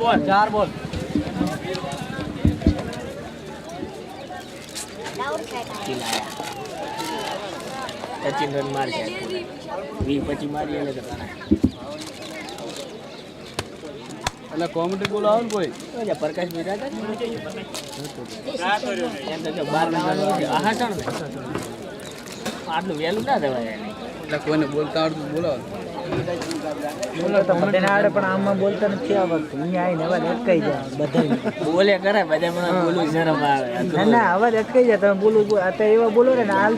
बॉल सचिन रन मार के 20-25 मारी એટલે કરવાના। અલા કોમેડી બોલ આવ ને કોઈ ઓલા પ્રકાશ ભાઈ રાજા એમ તો 12 રન આહા છે ને આટલું વેલું ના દેવાય એને। એટલે કોઈને બોલતા આવડતું બોલાવો બોલો તો બધાને આવડે પણ આમાં બોલતા નથી આવડતું। અહીંયા આવીને અવાજ અટકાઈ જાય બધાને બોલે કરે બધા મને બોલવું શરમ આવે। ના ના અવાજ અટકાઈ જાય તમે બોલો આ તો એવા બોલો ને હાલ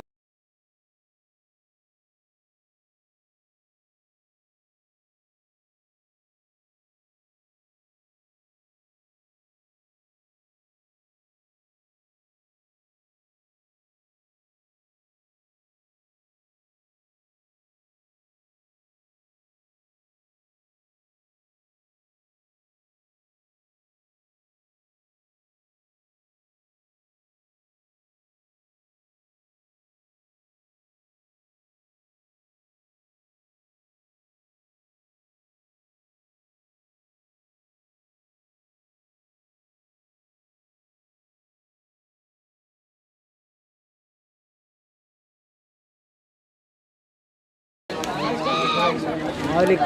मौलिक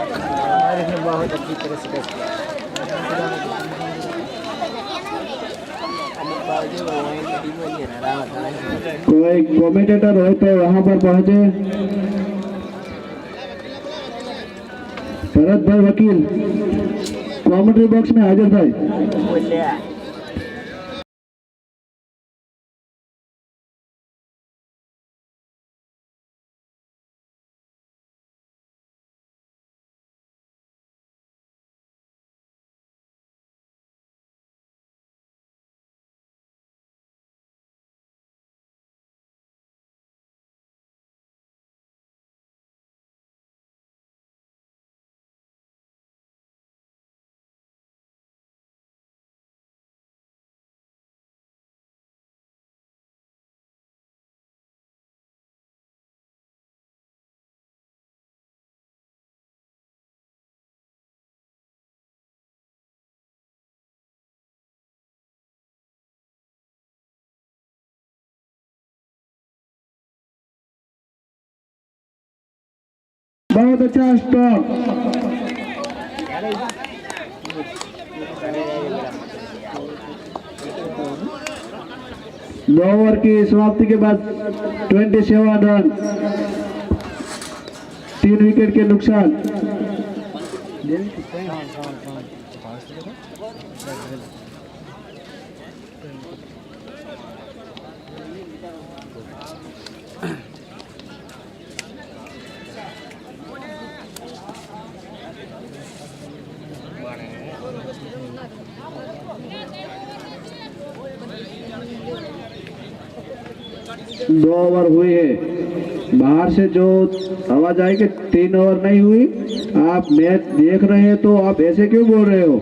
ने बहुत अच्छी तरह से कैच किया। कोई कमेंटेटर हो तो वहां पर पहुंचे। भरत भाई वकील कमेंट्री बॉक्स में हाजिर भाई। बहुत अच्छा स्टॉप। 2 ओवर की समाप्ति के बाद 27 रन, 3 विकेट के नुकसान। दो ओवर हुई है। बाहर से जो आवाज आई कि 3 ओवर नहीं हुई, आप मैच देख रहे हैं तो आप ऐसे क्यों बोल रहे हो?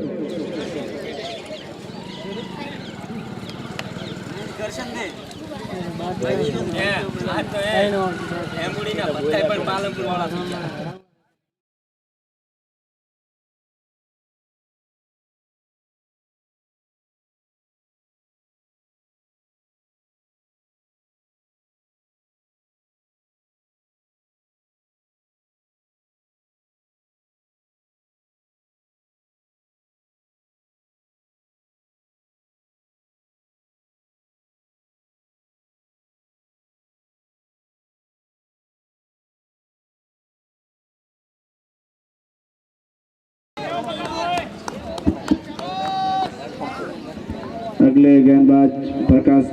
अगले गेंदबाज प्रकाश।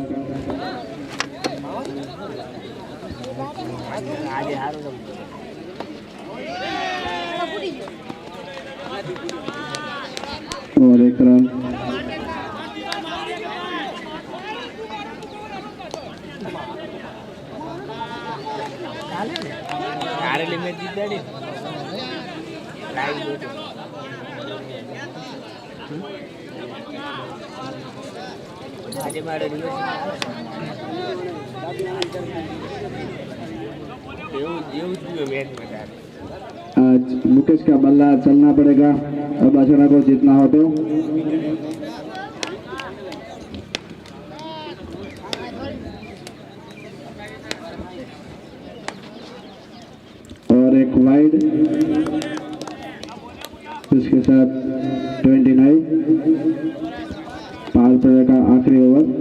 और 1 रन। आज मुकेश का बल्ला चलना पड़ेगा अब अशरा को जीतना हो तो। और एक वाइड, इसके साथ 29 पार पड़ेगा आखिरी ओवर।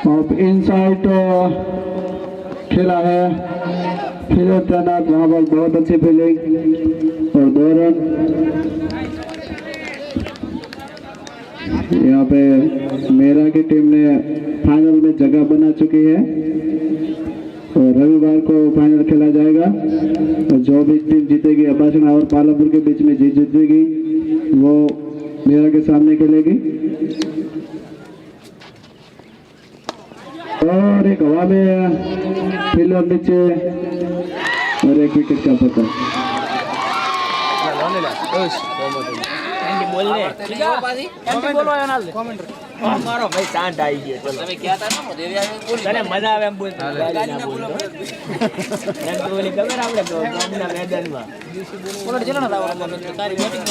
अब इनसाइड खेला है फिर तैनात, वहाँ पर बहुत अच्छी फील्डिंग और 2 रन। यहाँ पे मेरा की टीम ने फाइनल में जगह बना चुकी है। और रविवार को फाइनल खेला जाएगा। और जो भी टीम जीतेगी अब्बासना और पालापुर के बीच में जीतेगी वो मेरा के सामने खेलेगी। और एक हवा में फील्डर नीचे और एक विकेट का पता। મારો ભાઈ શાંત આવી ગયો ચલો તમે ક્યાં હતા ને તને મજા આવે એમ બોલ એમ તો ઓલી ખબર આપણે ગામના મેદાનમાં પોલાડ ચલો ને તારી બેટિંગ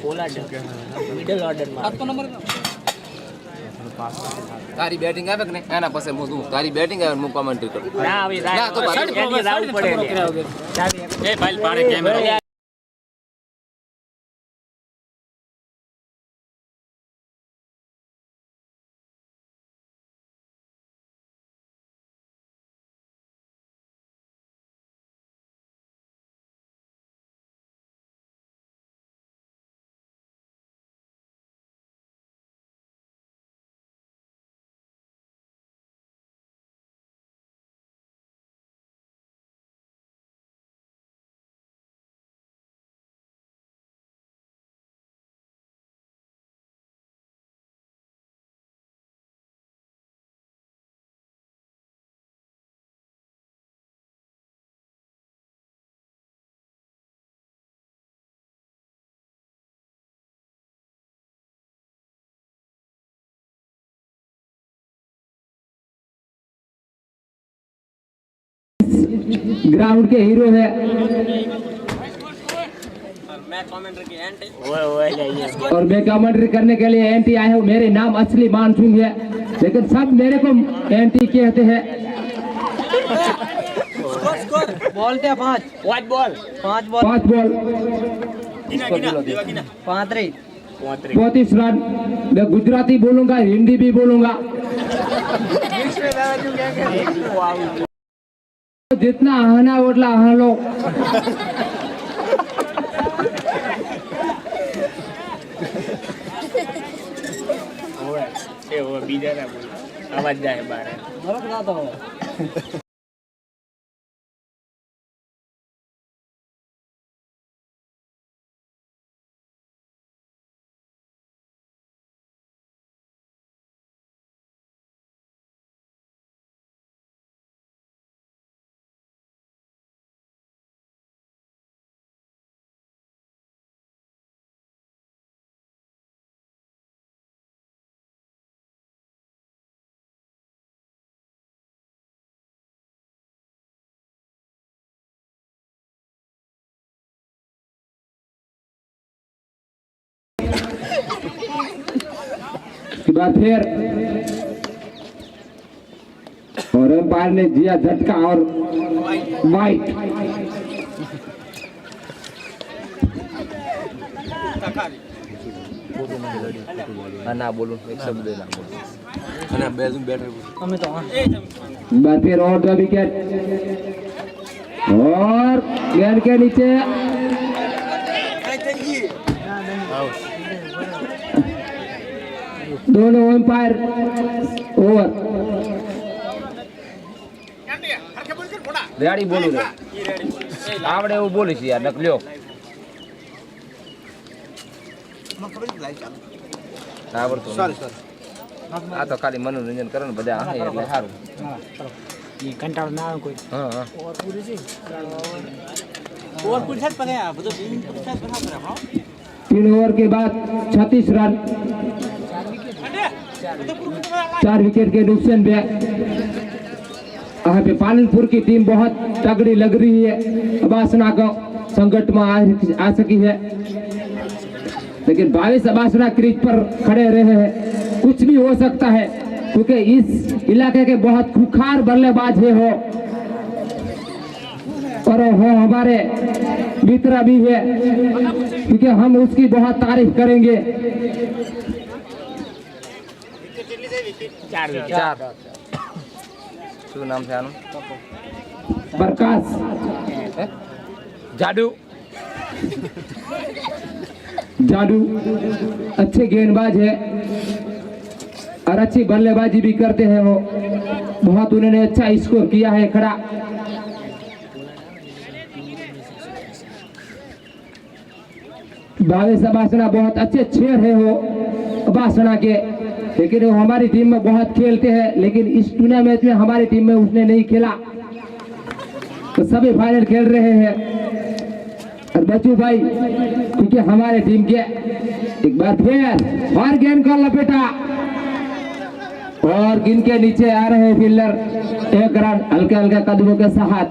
પોલાડ મિડલ ઓર્ડરમાં આટલો નંબર તારી બેટિંગ આવે કે નહીં એના પાસે હું તું તારી બેટિંગ આવે હું કોમેન્ટ્રી કરું ના આવી ના તો રાવું પડે એ ભાઈ પાડે કેમેરા ग्राउंड के हीरो है। और मैं कमेंट्री करने के लिए एंटी आया हूँ। मेरे नाम असली मानसून है लेकिन सब मेरे को एंटी कहते हैं। बॉल क्या पांच बॉल 35 रन। मैं गुजराती बोलूंगा, हिंदी भी बोलूंगा। जितना आना ओटला हालो। बीजा ना बोल आवाज जाए बाहर। उसके बाद फिर और अंपायर ने दिया झटका और वाइट। ना बोलूं एक शब्द ना बोलूं અને બેઝું બેઠે અમે તો बार फिर और 2 विकेट और गेंद के नीचे दोनों अंपायर ओवर। રેડી બોલું રે આવડે એવું બોલીશ યાર નકલ્યો આવડતું આ તો ખાલી મનોરંજન કરે ને બધા હે એટલે સારું ये कंटाळ ना આવે કોઈ હા હા ઓવર પૂરી છે ઓવર પૂરી થાય પણ આ બધું પૂરી થાય બરાબર હા 3 ओवर के बाद 36 रन 4 विकेट के नुकसान पे। यहाँ पे पालनपुर की टीम बहुत तगड़ी लग रही है। अब्बासना को संकट में आ सकी है लेकिन 22 अब्बासना क्रीज पर खड़े रहे हैं। कुछ भी हो सकता है क्योंकि इस इलाके के बहुत खूंखार बल्लेबाज है हो और वो हमारे मित्र भी है क्योंकि हम उसकी बहुत तारीफ करेंगे। 4 શું નામ છે આનું प्रकाश જાડુ जादू अच्छे गेंदबाज है। और अच्छी बल्लेबाजी भी करते हैं वो, बहुत उन्होंने अच्छा स्कोर किया है खड़ा। भावेश अबासना बहुत अच्छे शेयर है वो अबासना के, लेकिन वो हमारी टीम में बहुत खेलते हैं, लेकिन इस टूर्नामेंट में हमारी टीम में उसने नहीं खेला, तो सभी फाइनल खेल रहे हैं। और बच्चू भाई क्योंकि हमारे टीम के एक बार फिर और गेंद को लपेटा और गेंद के नीचे आ रहे हैं फील्डर, एक रन हल्के हल्के कदमों के साथ।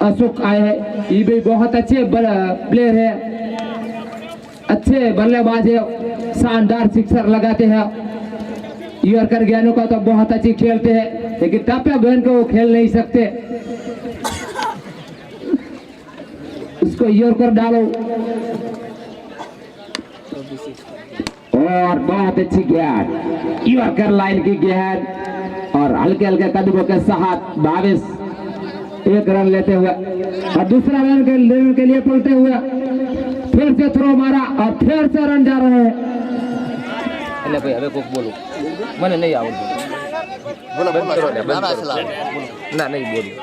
अशोक आए हैं, ये भी बहुत अच्छे प्लेयर है, अच्छे बल्लेबाज है, शानदार सिक्सर लगाते हैं। यॉर्कर गेंदों का तो बहुत अच्छी खेलते हैं, लेकिन टप्पे गेंद को वो खेल नहीं सकते, उसको यॉर्कर डालो। और बहुत अच्छी गेंद, यॉर्कर लाइन की गेंद और हल्के हल्के कदमों के साथ भावेश एक रन लेते हुए और दूसरा रन लेने के लिए पलटे हुए फिर से थ्रो मारा और फिर से रन जा रहे हैं। એટલે ભાઈ હવે કોક બોલું, મને નહીં આવડતું, બોલો બંધ કરો ને, બંધ કરો. ના નહીં બોલું.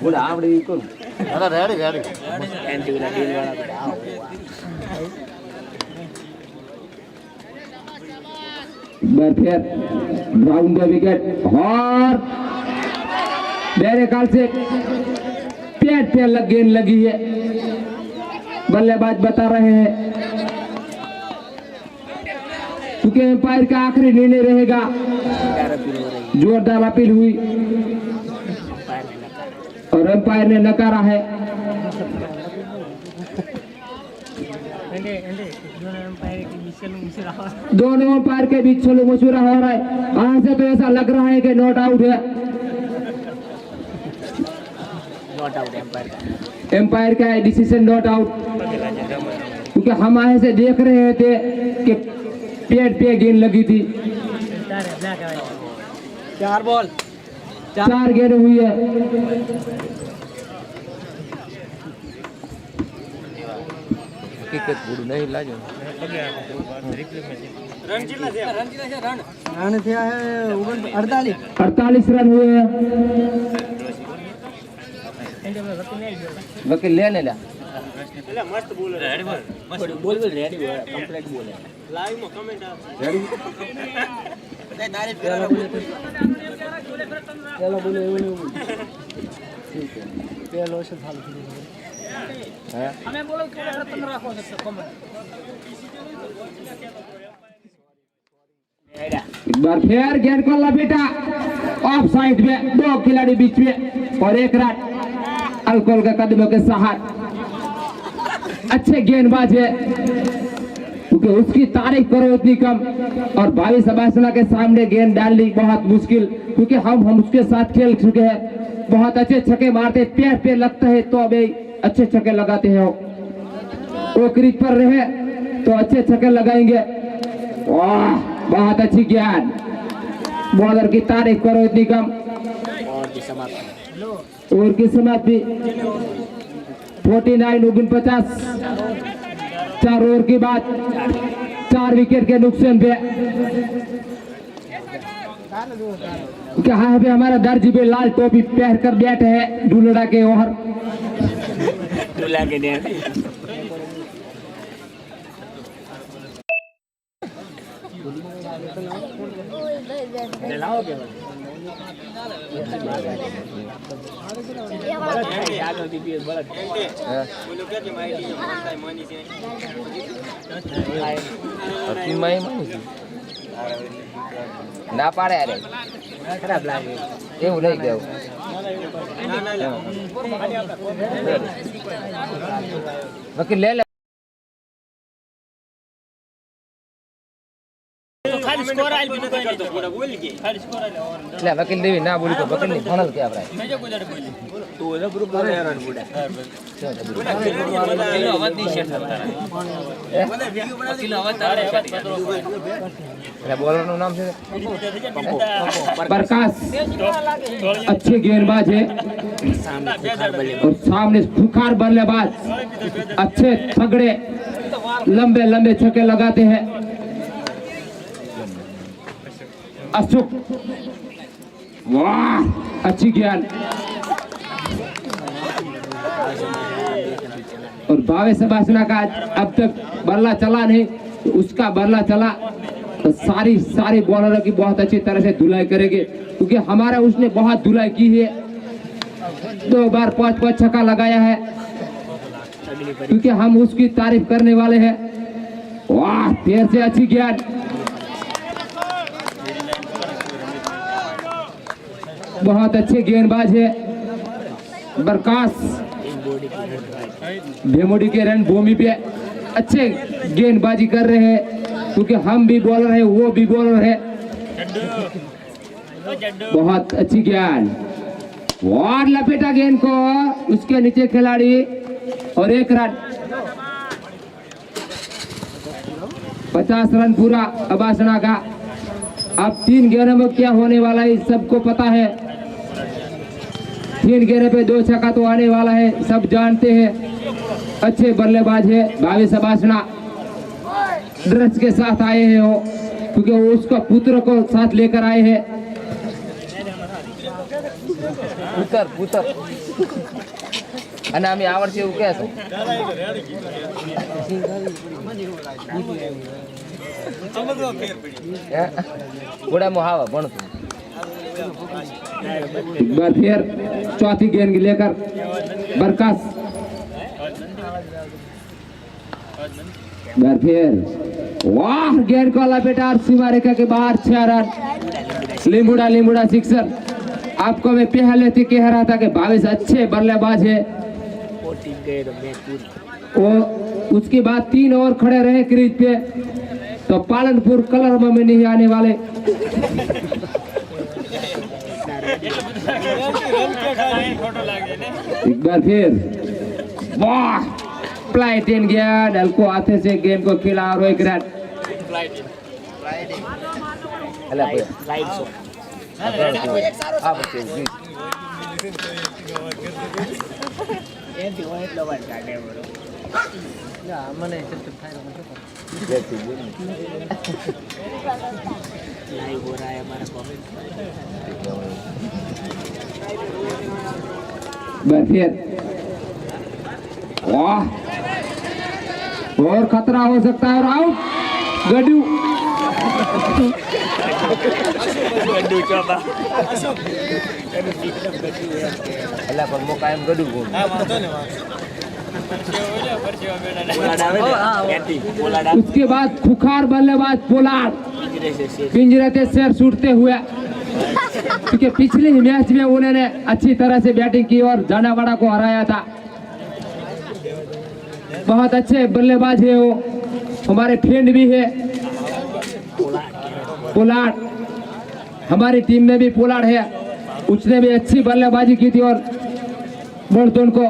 બોલા આવડી કરું. રેડી રેડી એન્ટી વાળા ડીલ વાળા फिर राउंड द विकेट और मेरे ख्याल से पेट पे गेंद लगी है, बल्लेबाज बता रहे हैं, क्योंकि एम्पायर का आखिरी निर्णय रहेगा। जोरदार अपील हुई और एम्पायर ने नकारा है। दोनों एम्पायर के बीच चलो मशूरा हो रहा है, यहाँ से तो ऐसा लग रहा है कि नॉट आउट है। एम्पायर का डिसीजन नॉट आउट, क्योंकि हम आए से देख रहे थे कि पेट पे गेंद लगी थी। 4 बॉल 4 गेंद हुई है। હકીકત પૂરું નહીં લાજો. रन થયા है 48 रन हुए हैं। વકીલ લે ને લ્યા. એટલે મસ્ત બોલર રેડી બોલ રેડી કમ્પ્લીટ બોલે લાઈવ માં કમેન્ટ આવે રેડી નહીં નારી પેલા બોલે એવું નહીં ઠીક છે પેલો છે ચાલુ હે અમે બોલો કે તમે રાખો છો કમેન્ટ। एक बार फिर गेंद को लपेटा ऑफ साइड में, 2 खिलाड़ी बीच में और 1 रन अल्कोहल के कदमों के साथ। अच्छे गेंदबाज है, क्योंकि उसकी तारीफ करो उतनी कम, और भावेश अबासना के सामने गेंद डालनी बहुत मुश्किल, क्योंकि हम उसके साथ खेल चुके हैं। बहुत अच्छे छक्के मारते, पैर पे लगता है तो अभी अच्छे छक्के लगाते हैं। वो क्रीज पर रहे तो अच्छे छक्के लगाएंगे। वाह, बहुत अच्छी गेंद, बॉलर की तारीफ करो इतनी कम। और की समाप्ति 49-49, 4 ओवर के बाद 4 विकेट के नुकसान पे। कहा पे हमारा दर्जी पे लाल टोपी पहन कर बैठे है डुलड़ा के ओर। ના પાડે અરે ખરાબ લાગે એવું નહીં દેવું વકીલ લે લે स्कोर आइल भी नहीं करतो पूरा बोल के खाली स्कोर आइल और એટલે વકીલ દેવી ના બોલી તો વકીલ ની ફોનલ કે આપણે મેં जो गुजर बोली તો એનો ગ્રુપ કરે યાર બુડા કિલો અવાજ ની શેર થતા મને વિડિયો બના કિલો અવાજ તારે એટલે બોલર નું નામ છે प्रकाश अच्छे गेंदबाज है और सामने खुखार बल्लेबाज अच्छे तगड़े लंबे लंबे छक्के लगाते हैं अशोक वाह अच्छी गेंद और भावे सबासना का अब तक बल्ला चला नहीं तो उसका बल्ला चला तो सारी बॉलरों की बहुत अच्छी तरह से धुलाई करेंगे क्योंकि हमारा उसने बहुत धुलाई की है 2 बार 5 छक्का लगाया है क्योंकि हम उसकी तारीफ करने वाले हैं वाह देर से अच्छी गेंद बहुत अच्छे गेंदबाज है प्रकाश भेमोडी के रणभूमि पे अच्छे गेंदबाजी कर रहे हैं क्योंकि हम भी बॉलर है वो भी बॉलर है बहुत अच्छी गेंद और लपेटा गेंद को उसके नीचे खिलाड़ी और 1 रन 50 रन पूरा अबासना का अब 3 गेंदों में क्या होने वाला है सबको पता है 3 गेंदों पे 2 छक्का तो आने वाला है सब जानते हैं अच्छे बल्लेबाज है भावी सबासना ड्रेस के साथ आए हैं वो क्योंकि वो उसका पुत्र को साथ लेकर आए हैं પુતર અને અમે આવડશે એવું કહે છે ઘોડા મોહાવા ભણતું एक बार फिर चौथी गेंद लेकर बरकास बार फिर वाह गेंद को लपेटा और सीमा रेखा के बाहर 6 रन लिमुड़ा सिक्सर आपको मैं पहले से कह रहा था कि भावेश अच्छे बल्लेबाज है वो उसके बाद 3 और खड़े रहे क्रीज पे तो पालनपुर कलर में नहीं आने वाले एक बार फिर वाह फ्लाइट इन गया डल को हाथे से गेंद को खिला और 1 रन એટલે ફ્લાઇટ શો આ બચ્ચે એથી હોય એટલો વાત કાઢે બરો ના મને ચપ થાય લાઈવ हो रहा है हमारा कमेंट फिर वाह और खतरा हो सकता है और आउट गड्डू એટલે પણ મો કાયમ ગડું બોલ उसके बाद खुखार बल्लेबाज पोलार्ड पिंजरे से शेर छूटते हुए क्योंकि पिछले ही मैच में उन्होंने अच्छी तरह से बैटिंग की और जानावाड़ा को हराया था बहुत अच्छे बल्लेबाज है वो हमारे फ्रेंड भी है पोलार्ड हमारी टीम में भी पोलार्ड है उसने भी अच्छी बल्लेबाजी की थी और बोल्टन को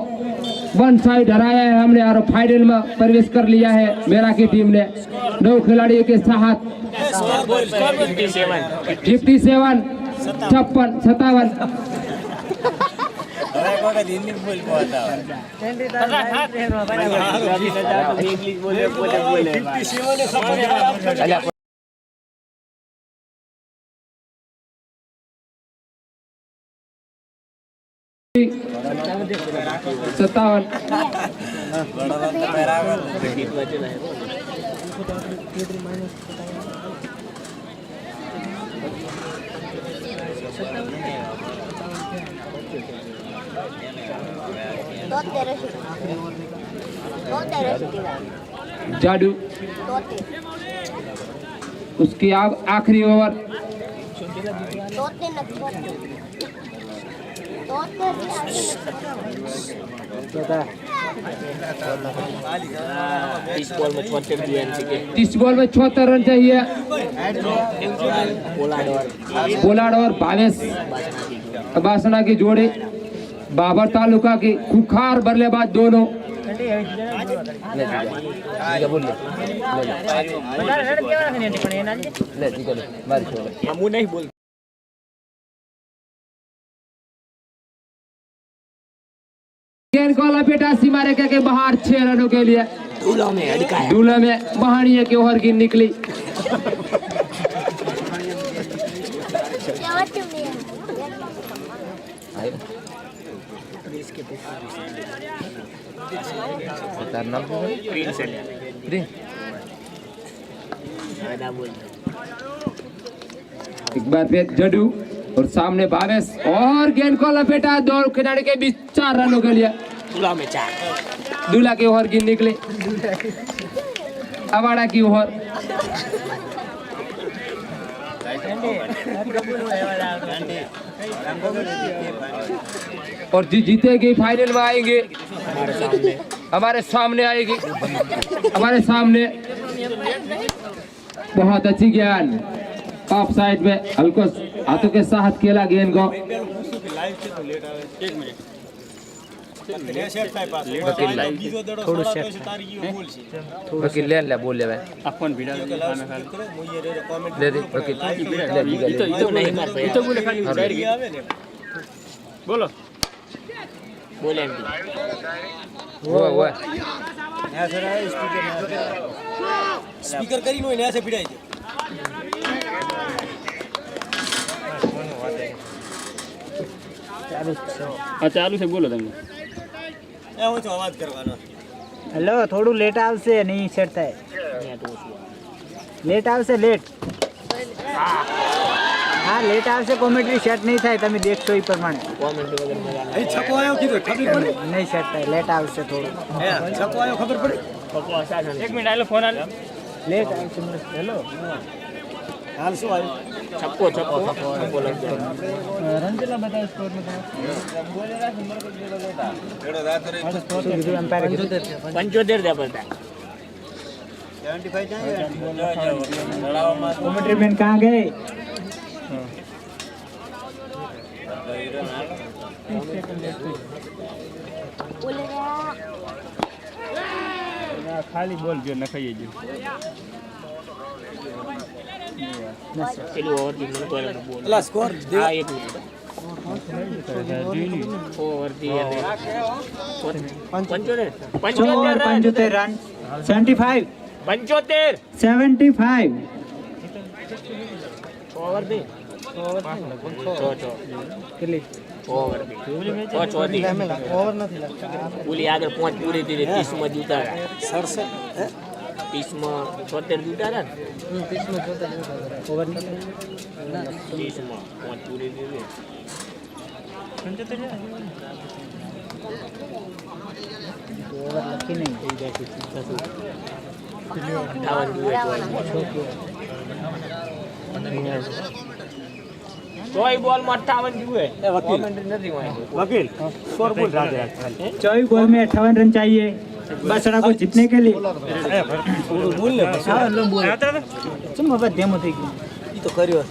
1 साइड हराया है हमने और फाइनल में प्रवेश कर लिया है मेरा की टीम ने 9 खिलाड़ियों के साथ 57 57 57 जाडू उसकी आखिरी ओवर इस बॉल में 76 दिए एनसीके 30 बॉल में 74 रन चाहिए। पोलार्ड और भावेश बासना की जोड़ी, बाबर तालुका की खुखार बल्लेबाज दोनों। नहीं बोल गेंद को लपेटा सीमा रेखा के बाहर 6 रनों के लिए। दूल्हा में बहानिया की ओवर की निकली। एक बार फिर जडू और सामने भावेश और गेंद को लपेटा, दो खिलाड़ी के बीच 4 रनों के लिए। दूल्हा की ओवर की निकली, अवाड़ा की ओवर। और जीतेगी फाइनल में आएंगे, हमारे सामने आएगी, हमारे सामने। बहुत अच्छी ज्ञान ऑफ साइड में हल्को हाथों के साथ खेला गेंद को। वकील ले ले बोल ले भाई अपन वीडियो ले दे वकील तो बोले खाली बोलो बोले वो स्पीकर करी नो नया से भिड़ाई ચાલુ છે બોલો તમે હું તો અવાજ કરવાનો હેલો થોડું લેટ આવશે, નહીં સેટ થાય, લેટ આવશે, લેટ હા લેટ આવશે, કોમેન્ટ્રી સેટ નહીં થાય, તમે દેખશો એ પ્રમાણે છકો આવ્યો કીધું ખબર પડે નહીં સેટ થાય, લેટ આવશે થોડું છકો આવ્યો ખબર પડે 1 મિનિટ આલો ફોન આલો લેટ આવશે। હેલો હાલ શું આવ્યું છક્કો રન કેટલા બતાવે સ્કોર માં? એમ્પાયર 75 દે પડતા 75 कमेंट्री मैन कहाँ गए? ખાલી બોલ જો નખાઈ ગયો પેલું ઓવર થી મને કોઈ બોલ લા સ્કોર દે આ 1 મિનિટ ઓવર થી 75 रन 75 75 ઓવર દે કેટલી ઓવર દે ઓવર નથી બોલી આગળ 5 પૂરી દીધી 30 માં જીતાડા 67 30 માં 76 જીતાડા ને 30 માં 76 ઓવર 30 માં 5 પૂરી દીધી 75 ओवर लकी नहीं कोई बॉल में 58 जुए वकील स्कोर बोल राजा 24 बॉल में 58 रन चाहिए बसड़ा को जीतने के लिए। बोल ले तुम अब देमो थी तो करियो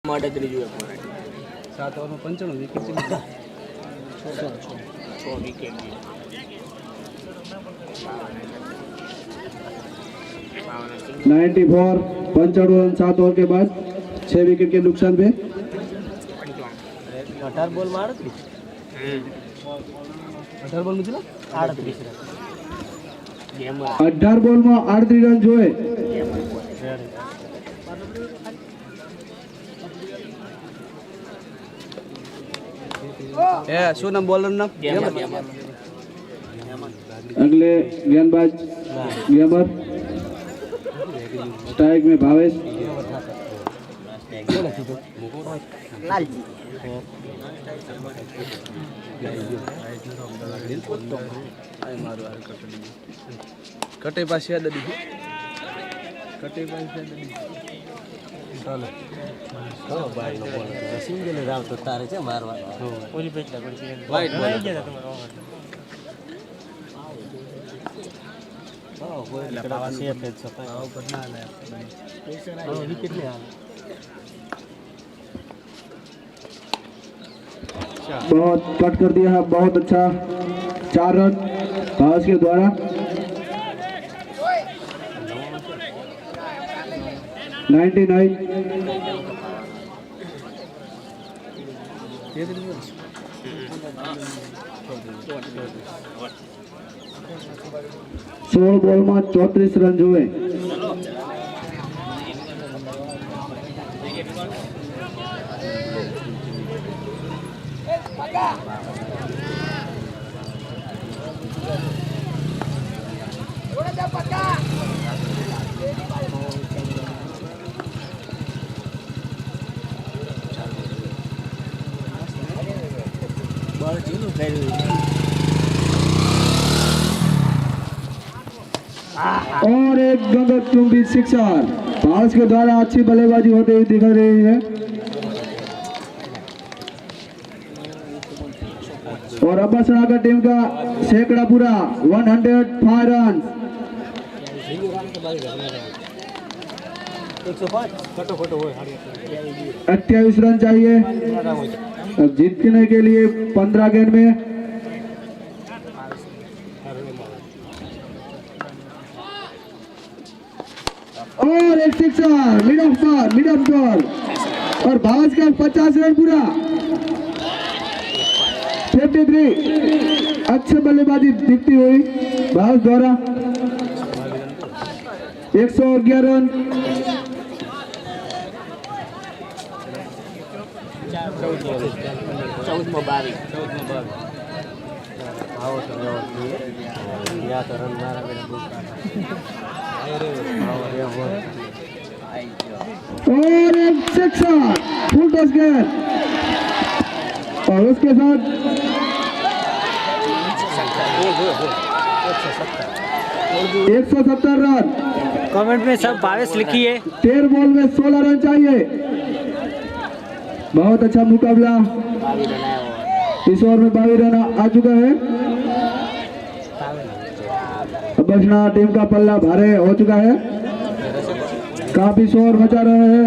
માટે ત્રીજું એક 7 ઓવરમાં 95 વિકેટ છે. 6 વિકેટ. 94 95 रन 7 ओवर के बाद 6 विकेट के नुकसान पे. 18 બોલ માં 38. 18 બોલ માં 38 રન. 18 બોલ માં 38 રન જોએ. એ શું નામ બોલર નામ? अगले गेंदबाज गेमर. स्ट्राइक में भावेश. કટે પાસે દડી. કટે પાસે દડી. ચાલો. સિંગલ રાવ તો તારે છે મારવા. ઓલી પેટલા વાઈટ બોલ. बहुत कट कर दिया है. बहुत अच्छा 4 रन भावेश के द्वारा. 99 16 બોલ માં 34 રન જોવે. બોલ જીલું કર્યું. और एक गगनचुंबी सिक्सर भावेश के द्वारा अच्छी बल्लेबाजी होती हुई दिख रही है. और अब्बास नागर टीम का सैकड़ा पूरा 105 रन. 28 रन चाहिए अब जीतने के लिए 15 गेंद में. और एक सिक्सर मिड ऑफ पर और भावेश का 50 रन पूरा. 53 अच्छी बल्लेबाजी दिखती हुई भावेश द्वारा. 111 रन. 14 और एक सिक्सर फुल टॉस गेंद और उसके साथ 170 रन. कमेंट में सब भावेश लिखिए. 13 बॉल में 16 रन चाहिए. बहुत अच्छा मुकाबला. इस ओवर में 22 रन आ चुका है. बसना टीम का पल्ला भारे हो चुका है. काफी शोर मचा रहे हैं.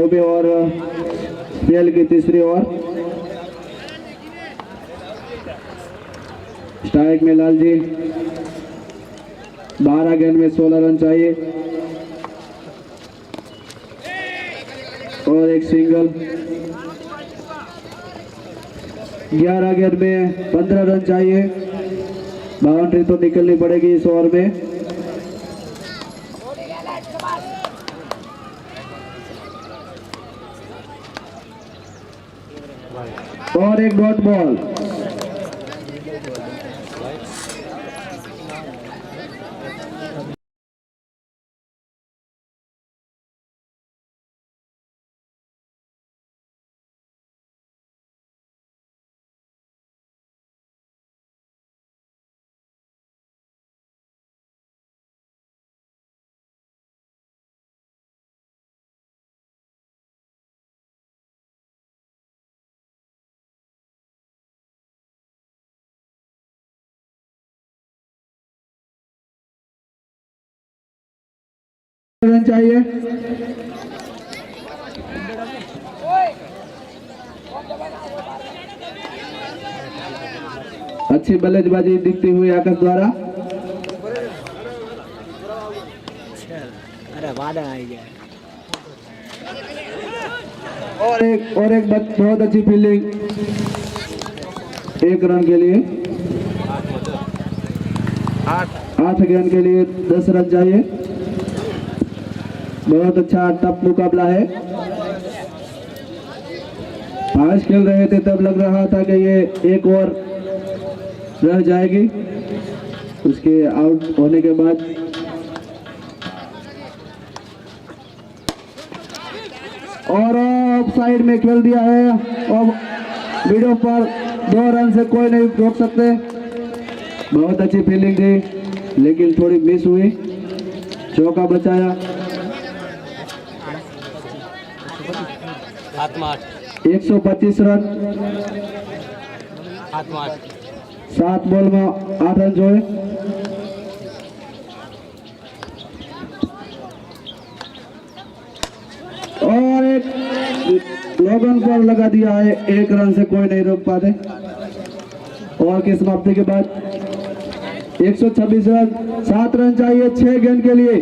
भी और खेल की तीसरी ओवर। स्ट्राइक में लाल जी 12 गेंद में 16 रन चाहिए और एक सिंगल। 11 गेंद में 15 रन चाहिए। बाउंड्री तो निकलनी पड़ेगी इस ओवर में। और एक डॉट बॉल। रन चाहिए। अच्छी बल्लेबाजी दिखती हुई आकाश द्वारा। अरे वादा आई गया। और एक बहुत अच्छी फील्डिंग। 1 रन के लिए 8 गेंद के लिए 10 रन चाहिए। बहुत अच्छा टफ मुकाबला है। आज खेल रहे थे तब लग रहा था कि ये एक और रह जाएगी। उसके आउट होने के बाद और ऑफ साइड में खेल दिया है। और वीडियो पर 2 रन से कोई नहीं रोक सकते। बहुत अच्छी फील्डिंग थी लेकिन थोड़ी मिस हुई। चौका बचाया। 125 रन 7 बॉल में 8 रन जोड़े। और एक लोगन पर लगा दिया है। 1 रन से कोई नहीं रोक पाते। और की समाप्ति के बाद 126 रन 7 रन चाहिए 6 गेंद के लिए।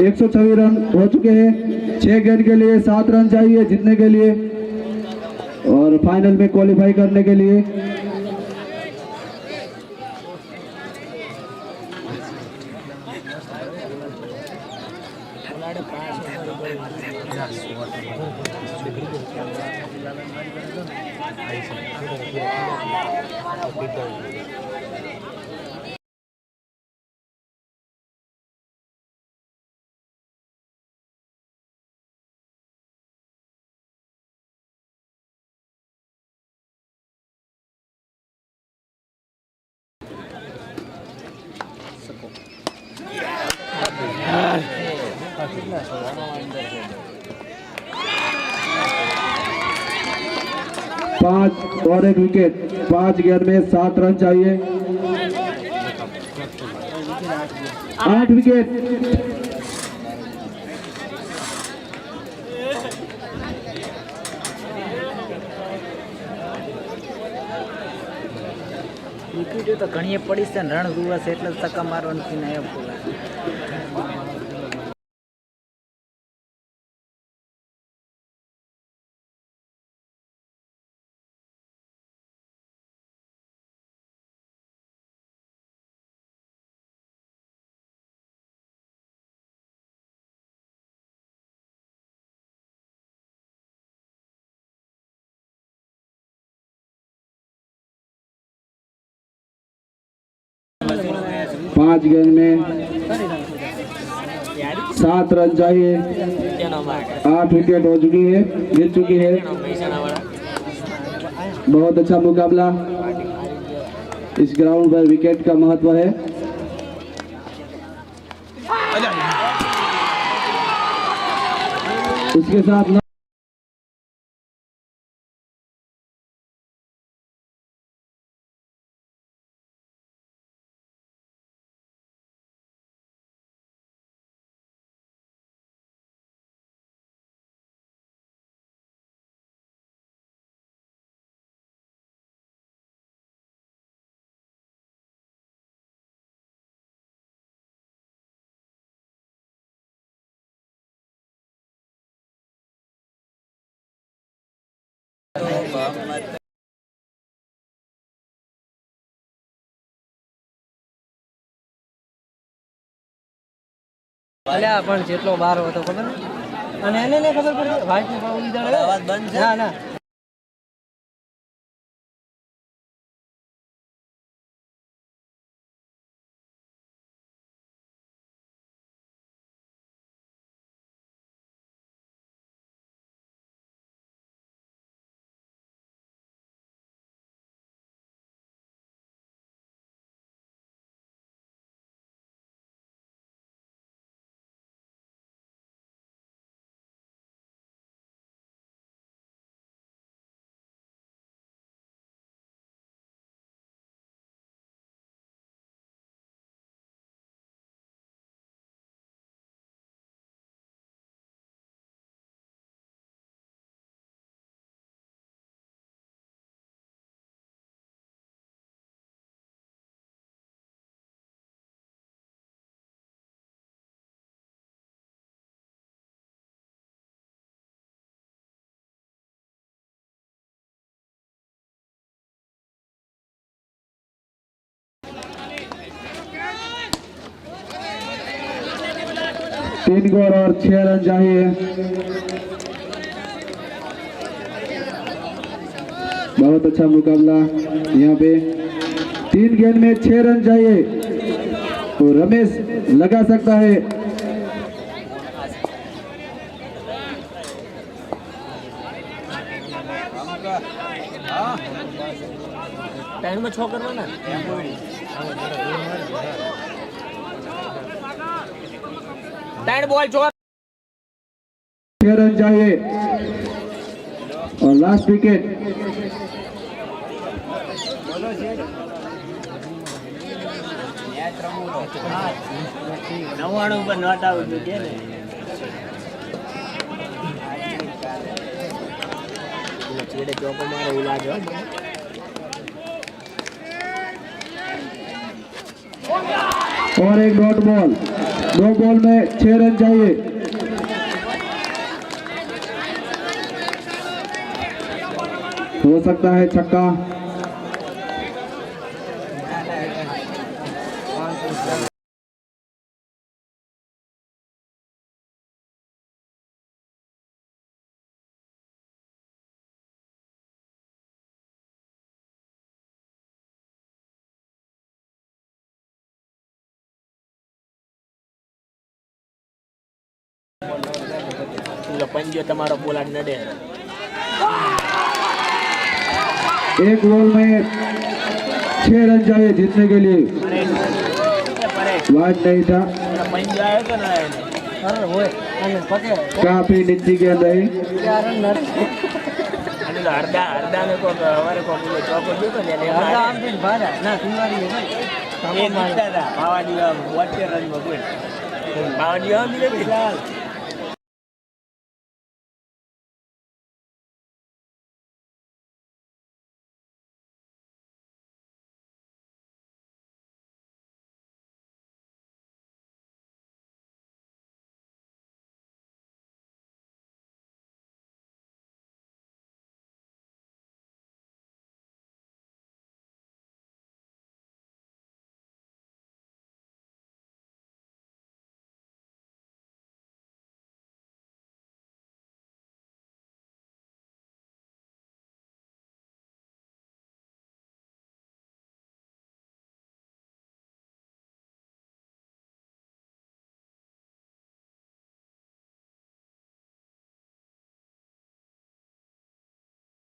एक 126 रन हो चुके हैं। 6 गेंद के लिए 7 रन चाहिए जीतने के लिए और फाइनल में क्वालिफाई करने के लिए। पांच और एक विकेट। 5 गेंद में 7 रन चाहिए। 8 विकेट। વિકેટ તો ઘણી પડી છે ને રણ રૂવા છે એટલે ચક્કા મારવાનું છે ને એમ બોલા पांच गेंद में 7 रन चाहिए। 8 विकेट हो चुकी है, गिर चुकी है। बहुत अच्छा मुकाबला, इस ग्राउंड पर विकेट का महत्व है। उसके साथ અલ્યા પણ જેટલો બાર હતો ખબર ને અને એને ને ખબર પડી વાઈટ ને પાઉલી દાડે અવાજ બંધ છે ના ના तीन गोल और 6 रन चाहिए। बहुत अच्छा मुकाबला यहाँ पे 3 गेंद में 6 रन चाहिए तो रमेश लगा सकता है। टाइम में 6 करवाना 3 बॉल 6 रन चाहिए और लास्ट विकेट। નવાણું પર નોટ આવું જોઈએ ને ચીડે ચોકો મારે એવું લાગે और एक डॉट बॉल 2 बॉल में 6 रन चाहिए। हो सकता है छक्का। पंजो તમારો બોલાડ નડે एक बॉल में 6 रन चाहिए जीतने के लिए। वाइड नहीं था, पंजो आयो तो ना અરે હોય અને પકે काफी नीची गेंद रही। ચાર રન નડે અને અડધા અડધા ને કોક હવારે કોક ચોકો જોતો ને એટલે અડધા આમ થી ભાડા ના તિવારી હે એ જીતતા હતા બાવાજી 72 રનમાં કોઈ બાવાજી આમ દીધે